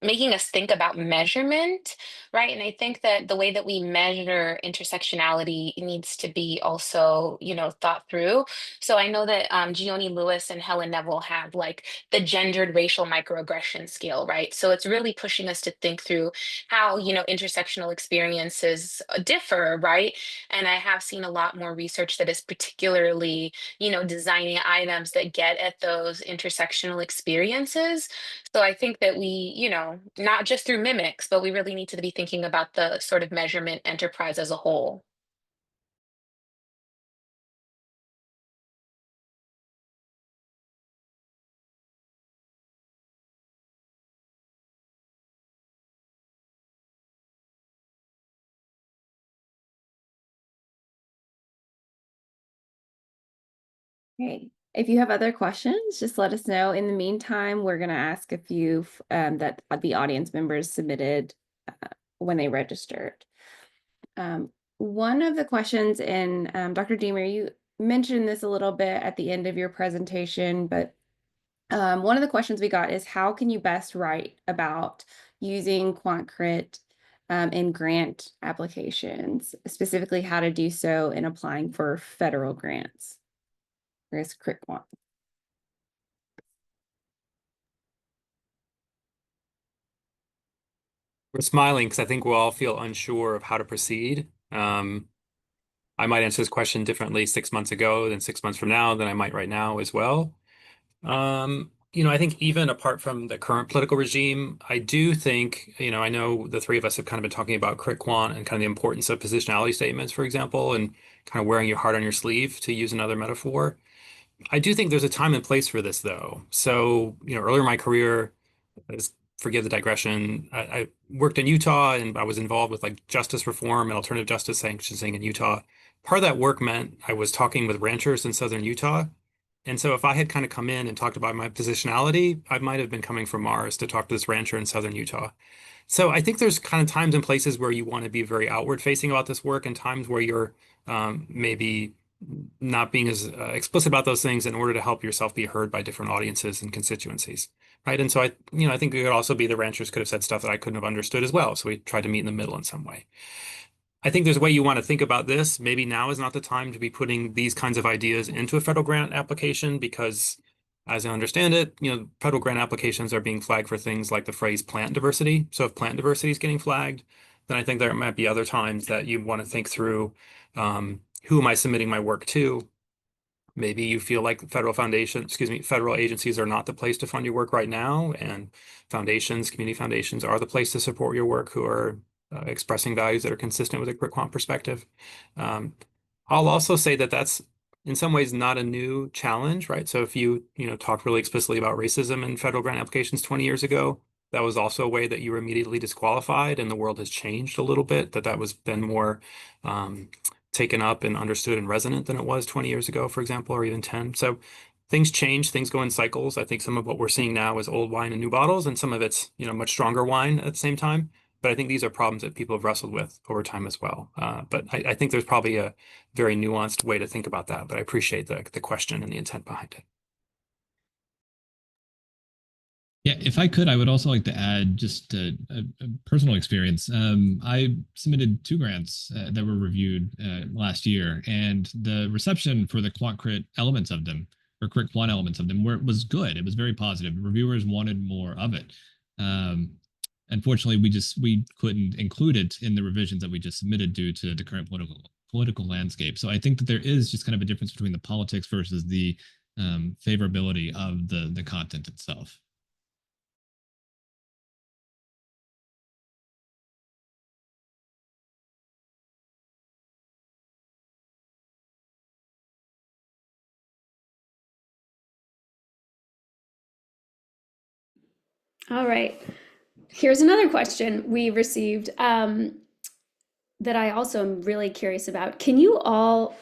making us think about measurement, right? And I think that the way that we measure intersectionality needs to be also, thought through. So I know that Gioni Lewis and Helen Neville have like the gendered racial microaggression scale, right? So it's really pushing us to think through how, intersectional experiences differ, right? And I have seen a lot more research that is particularly, designing items that get at those intersectional experiences. So I think that we, not just through mimics, but we really need to be thinking about the sort of measurement enterprise as a whole. Okay. If you have other questions, just let us know. In the meantime, we're going to ask a few that the audience members submitted when they registered. One of the questions in Dr. Diemer, you mentioned this a little bit at the end of your presentation, but one of the questions we got is how can you best write about using QuantCrit in grant applications, specifically how to do so in applying for federal grants? Where's Crit Quant? We're smiling because I think we'll all feel unsure of how to proceed. I might answer this question differently 6 months ago than 6 months from now than I might right now as well. I think even apart from the current political regime, I do think, I know the three of us have kind of been talking about crit quant and kind of the importance of positionality statements, for example, and kind of wearing your heart on your sleeve, to use another metaphor. I do think there's a time and place for this, though. So, earlier in my career, forgive the digression, I worked in Utah and I was involved with like justice reform and alternative justice sanctioning in Utah. Part of that work meant I was talking with ranchers in southern Utah. And so if I had kind of come in and talked about my positionality, I might have been coming from Mars to talk to this rancher in southern Utah. So I think there's kind of times and places where you want to be very outward facing about this work, and times where you're maybe not being as explicit about those things in order to help yourself be heard by different audiences and constituencies, right? And so I think it could also be the ranchers could have said stuff that I couldn't have understood as well. So we tried to meet in the middle in some way. I think there's a way you want to think about this. Maybe now is not the time to be putting these kinds of ideas into a federal grant application because, as I understand it, federal grant applications are being flagged for things like the phrase plant diversity. So if plant diversity is getting flagged, then I think there might be other times that you want to think through who am I submitting my work to? maybe you feel like federal agencies are not the place to fund your work right now, and foundations, community foundations are the place to support your work who are expressing values that are consistent with a crit quant perspective. I'll also say that that's in some ways not a new challenge, right? So if you talked really explicitly about racism in federal grant applications 20 years ago, that was also a way that you were immediately disqualified, and the world has changed a little bit, that was been more taken up and understood and resonant than it was 20 years ago, for example, or even 10. So things change, things go in cycles. I think some of what we're seeing now is old wine in new bottles, and some of it's, much stronger wine at the same time. But I think these are problems that people have wrestled with over time as well. But I think there's probably a very nuanced way to think about that. But I appreciate the question and the intent behind it. Yeah, if I could, I would also like to add just a personal experience. I submitted 2 grants that were reviewed last year, and the reception for the quant crit elements of them, or crit quant elements of them, was good. It was very positive. Reviewers wanted more of it. Unfortunately, we couldn't include it in the revisions that we just submitted due to the current political landscape. So I think that there is just kind of a difference between the politics versus the favorability of the content itself. All right. Here's another question we received that I also am really curious about. Can you all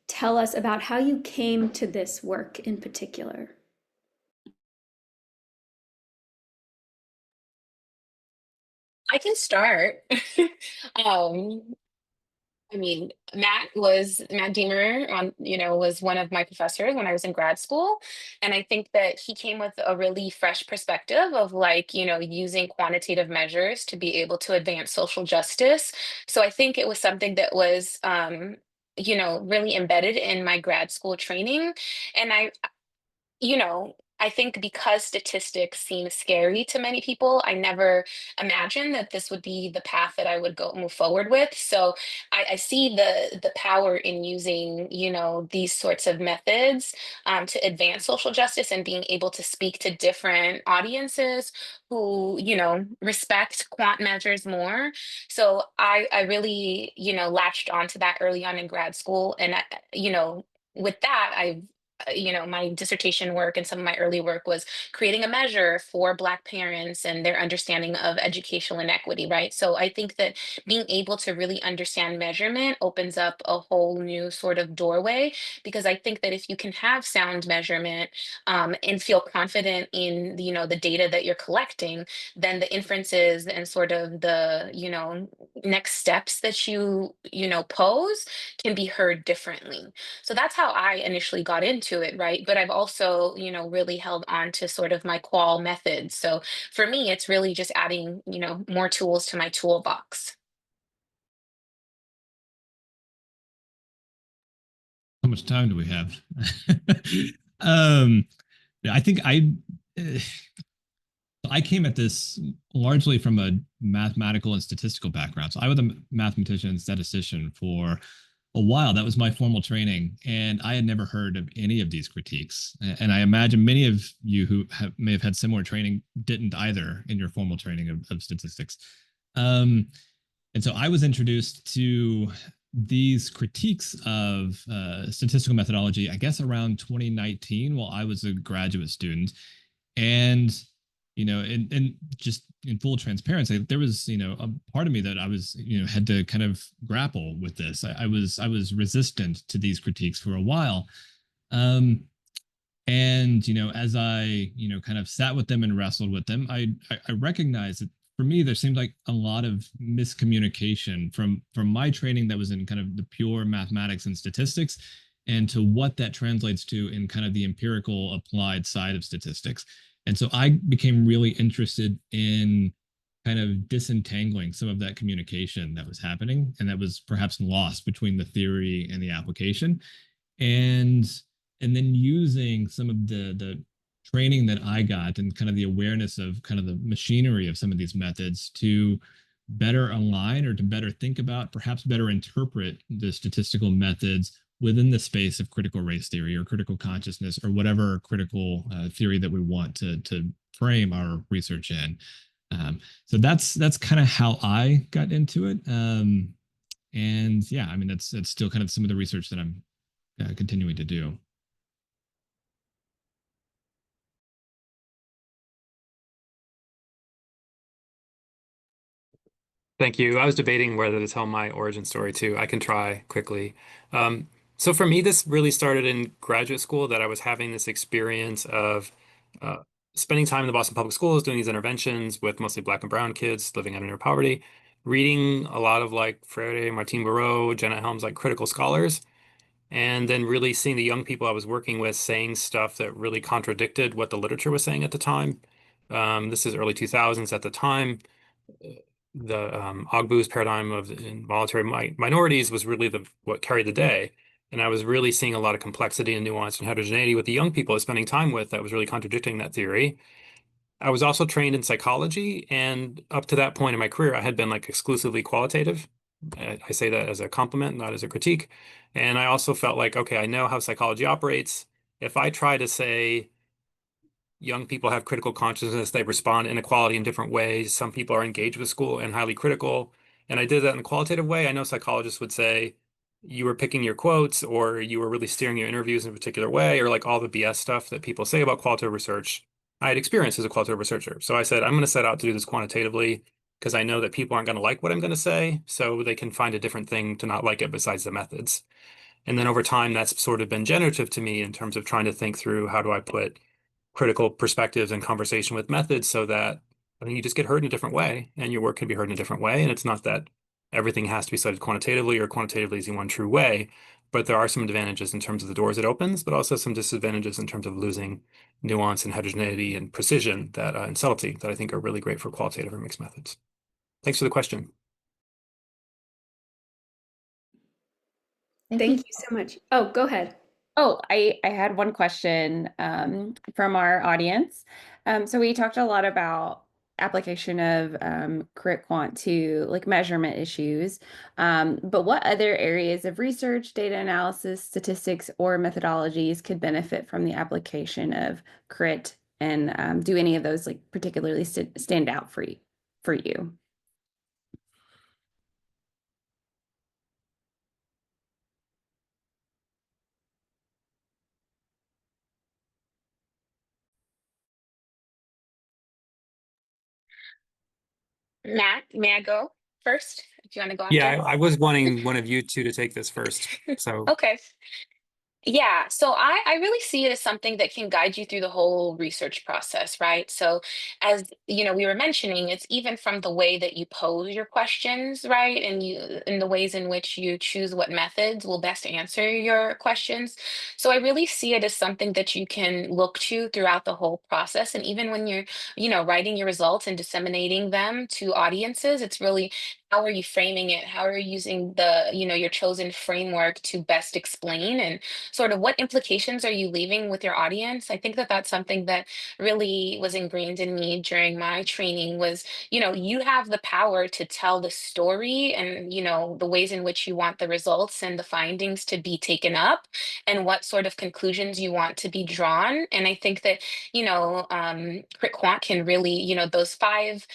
tell us about how you came to this work in particular? I can start. um, I mean, Matt Diemer was one of my professors when I was in grad school. And I think that he came with a really fresh perspective of like, using quantitative measures to be able to advance social justice. So I think it was something that was really embedded in my grad school training. And I think because statistics seem scary to many people, I never imagined that this would be the path that I would go move forward with. So I see the power in using, these sorts of methods to advance social justice and being able to speak to different audiences who, respect quant measures more. So I really, latched onto that early on in grad school. And, with that, my dissertation work and some of my early work was creating a measure for Black parents and their understanding of educational inequity, right? So I think that being able to really understand measurement opens up a whole new sort of doorway, because I think that if you can have sound measurement and feel confident in the data that you're collecting, then the inferences and sort of the next steps that you pose can be heard differently. So that's how I initially got into it, right? But I've also, really held on to sort of my qual methods. So for me, it's really just adding, more tools to my toolbox. How much time do we have? I think I came at this largely from a mathematical and statistical background. So I was a mathematician and statistician for a while. That was my formal training, and I had never heard of any of these critiques. And I imagine many of you who may have had similar training didn't either in your formal training of statistics. And so I was introduced to these critiques of statistical methodology, I guess around 2019 while I was a graduate student. And and just in full transparency, there was, a part of me that I was, had to kind of grapple with this. I was resistant to these critiques for a while. And, as I, kind of sat with them and wrestled with them, I recognized that for me, there seemed like a lot of miscommunication from my training that was in kind of the pure mathematics and statistics, and to what that translates to in kind of the empirical applied side of statistics. And so I became really interested in kind of disentangling some of that communication that was happening and that was perhaps lost between the theory and the application. And then using some of the training that I got and kind of the awareness of kind of the machinery of some of these methods to better align or to better think about, perhaps better interpret the statistical methods within the space of critical race theory or critical consciousness or whatever critical theory that we want to frame our research in. So that's kind of how I got into it. And yeah, I mean, that's still kind of some of the research that I'm continuing to do. Thank you. I was debating whether to tell my origin story too. I can try quickly. Um, so for me, this really started in graduate school that I was having this experience of uh, spending time in the Boston Public Schools, doing these interventions with mostly Black and brown kids living under near poverty, reading a lot of like Freire, Martine Barreau, Jenna Helms, like critical scholars, and then really seeing the young people I was working with saying stuff that really contradicted what the literature was saying at the time. This is early 2000s at the time. The Ogboo's paradigm of involuntary minorities was really what carried the day. And I was really seeing a lot of complexity and nuance and heterogeneity with the young people I was spending time with that was really contradicting that theory. I was also trained in psychology, and up to that point in my career, I had been like exclusively qualitative. I say that as a compliment, not as a critique. And I also felt like, okay, I know how psychology operates. If I try to say young people have critical consciousness, they respond to inequality in different ways. Some people are engaged with school and highly critical. And I did that in a qualitative way. I know psychologists would say you were picking your quotes or you were really steering your interviews in a particular way, or like all the BS stuff that people say about qualitative research. I had experience as a qualitative researcher. So I said, I'm going to set out to do this quantitatively because I know that people aren't going to like what I'm going to say. So they can find a different thing to not like it besides the methods. And then over time, that's sort of been generative to me in terms of trying to think through how do I put critical perspectives and conversation with methods so that I think you just get heard in a different way and your work can be heard in a different way. And it's not that everything has to be studied quantitatively or quantitatively is the one true way, but there are some advantages in terms of the doors it opens, but also some disadvantages in terms of losing nuance and heterogeneity and precision that and subtlety that I think are really great for qualitative or mixed methods. Thanks for the question. Thank you so much. Oh, go ahead. Oh, I had one question from our audience. So we talked a lot about application of crit quant to like measurement issues. But what other areas of research, data analysis, statistics, or methodologies could benefit from the application of crit? And do any of those like particularly stand out for you? Matt, may I go first if you want to go Yeah, after? I was wanting one of you two to take this first. So Okay. Yeah, so I really see it as something that can guide you through the whole research process, right? So as you know, we were mentioning, it's even from the way that you pose your questions, right? And you in the ways in which you choose what methods will best answer your questions. So I really see it as something that you can look to throughout the whole process. And even when you're, writing your results and disseminating them to audiences, it's really how are you framing it? How are you using the, your chosen framework to best explain and sort of what implications are you leaving with your audience? I think that that's something that really was ingrained in me during my training was, you have the power to tell the story and, the ways in which you want the results and the findings to be taken up and what sort of conclusions you want to be drawn. And I think that, Crit Quant can really, those five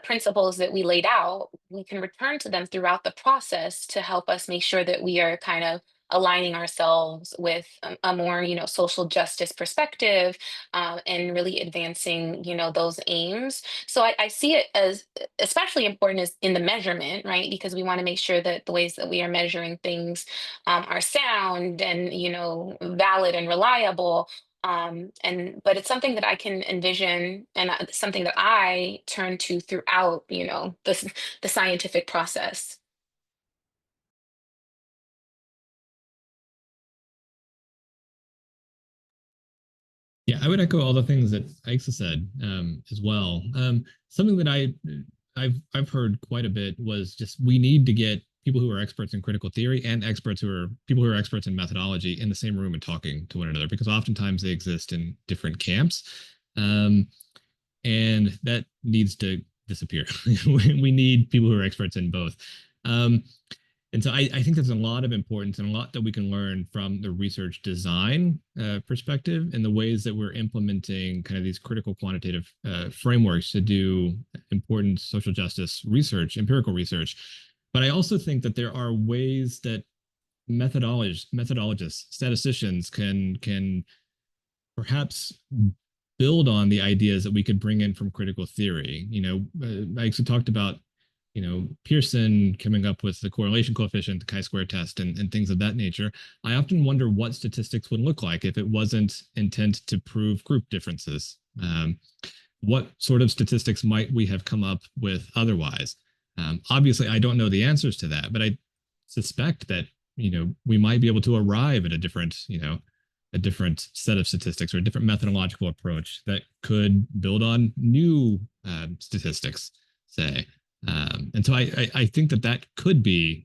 principles that we laid out, we can return to them throughout the process to help us make sure that we are kind of aligning ourselves with a more social justice perspective and really advancing those aims. So I see it as especially important is in the measurement, right? Because we want to make sure that the ways that we are measuring things are sound and valid and reliable. And but it's something that I can envision and something that I turn to throughout the scientific process. Yeah, I would echo all the things that Aixa said as well. Something that I've heard quite a bit was just we need to get people who are experts in critical theory and people who are experts in methodology in the same room and talking to one another because oftentimes they exist in different camps, and that needs to disappear. We need people who are experts in both. Um, And so I think there's a lot of importance and a lot that we can learn from the research design perspective and the ways that we're implementing kind of these critical quantitative frameworks to do important social justice research, empirical research. But I also think that there are ways that methodologists, statisticians can perhaps build on the ideas that we could bring in from critical theory. I actually talked about, Pearson coming up with the correlation coefficient, the chi-square test, and things of that nature. I often wonder what statistics would look like if it wasn't intent to prove group differences. What sort of statistics might we have come up with otherwise? Obviously, I don't know the answers to that, but I suspect that we might be able to arrive at a different set of statistics or a different methodological approach that could build on new statistics, say. And so I think that could be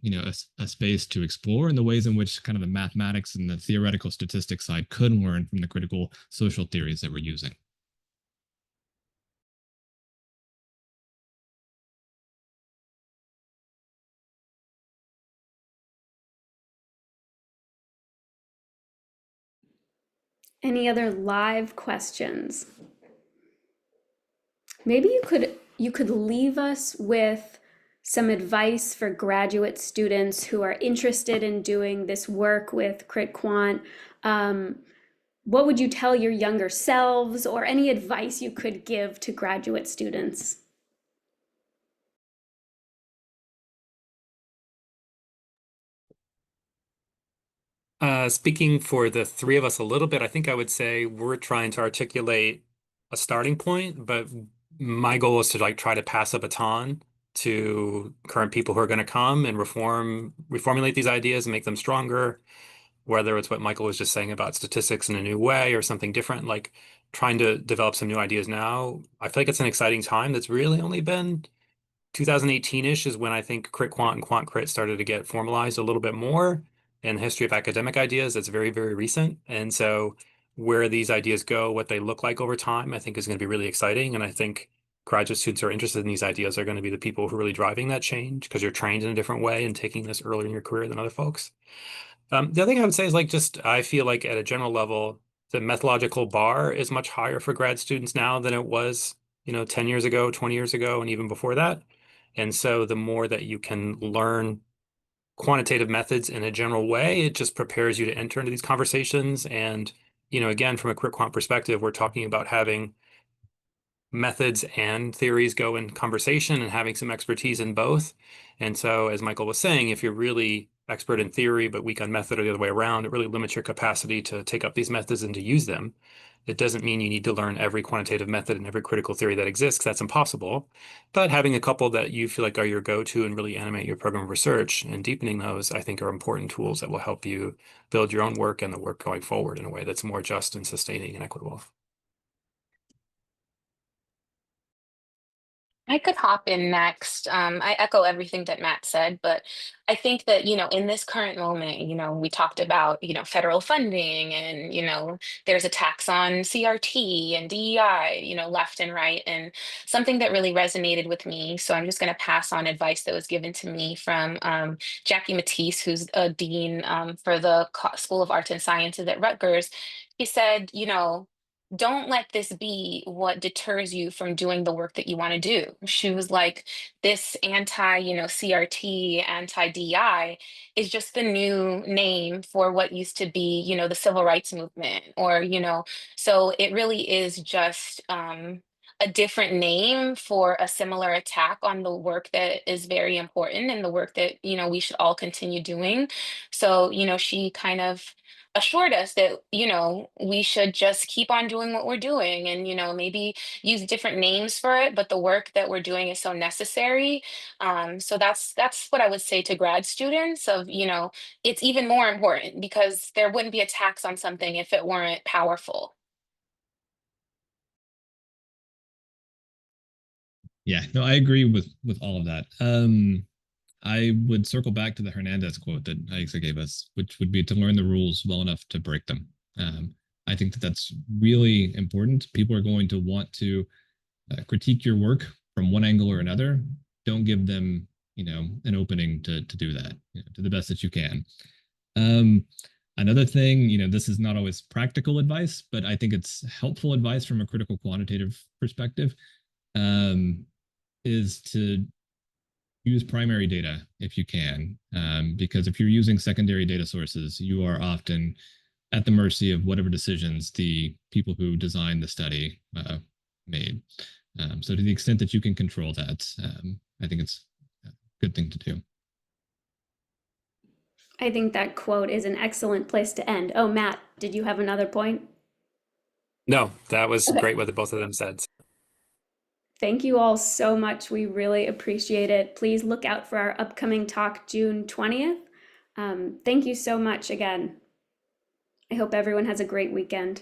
a space to explore in the ways in which kind of the mathematics and the theoretical statistics side could learn from the critical social theories that we're using. Any other live questions? Maybe you could leave us with some advice for graduate students who are interested in doing this work with Crit Quant. What would you tell your younger selves, or any advice you could give to graduate students? Speaking for the three of us a little bit, I think I would say we're trying to articulate a starting point, but my goal is to try to pass a baton to current people who are going to come and reformulate these ideas and make them stronger, whether it's what Michael was just saying about statistics in a new way or something different, like trying to develop some new ideas now. I feel like it's an exciting time that's really only been 2018-ish is when I think crit quant and quant crit started to get formalized a little bit more in the history of academic ideas. It's very, very recent. And so where these ideas go, what they look like over time, I think is going to be really exciting. And I think graduate students who are interested in these ideas are going to be the people who are really driving that change because you're trained in a different way and taking this earlier in your career than other folks. The other thing I would say is I feel like at a general level, the methodological bar is much higher for grad students now than it was, 10 years ago, 20 years ago, and even before that. And so the more that you can learn quantitative methods in a general way, it just prepares you to enter into these conversations. And, again, from a crit quant perspective, we're talking about having methods and theories go in conversation and having some expertise in both. And so, as Michael was saying, if you're really expert in theory but weak on method or the other way around, it really limits your capacity to take up these methods and to use them. It doesn't mean you need to learn every quantitative method and every critical theory that exists. That's impossible. But having a couple that you feel like are your go-to and really animate your program of research and deepening those, I think, are important tools that will help you build your own work and the work going forward in a way that's more just and sustaining and equitable. I could hop in next. I echo everything that Matt said, but I think that, in this current moment, we talked about, federal funding and, there's attacks on CRT and DEI, left and right. And something that really resonated with me. So I'm just going to pass on advice that was given to me from Jackie Matisse, who's a dean for the School of Arts and Sciences at Rutgers. He said, don't let this be what deters you from doing the work that you want to do. She was like, this anti, CRT, anti DI is just the new name for what used to be, the civil rights movement, or, so it really is just a different name for a similar attack on the work that is very important and the work that, we should all continue doing. So, she kind of assured us that we should just keep on doing what we're doing and maybe use different names for it, but the work that we're doing is so necessary. So that's what I would say to grad students of it's even more important because there wouldn't be a tax on something if it weren't powerful. Yeah, no, I agree with all of that. I would circle back to the Hernandez quote that Aixa gave us, which would be to learn the rules well enough to break them. I think that that's really important. People are going to want to critique your work from one angle or another. Don't give them an opening to do that, to the best that you can. Another thing, this is not always practical advice, but I think it's helpful advice from a critical quantitative perspective, is to use primary data if you can, because if you're using secondary data sources, you are often at the mercy of whatever decisions the people who designed the study made. So to the extent that you can control that, I think it's a good thing to do. I think that quote is an excellent place to end. Oh, Matt, did you have another point? No, that was Okay. great what both of them said. Thank you all so much. We really appreciate it. Please look out for our upcoming talk June 20th. Thank you so much again. I hope everyone has a great weekend.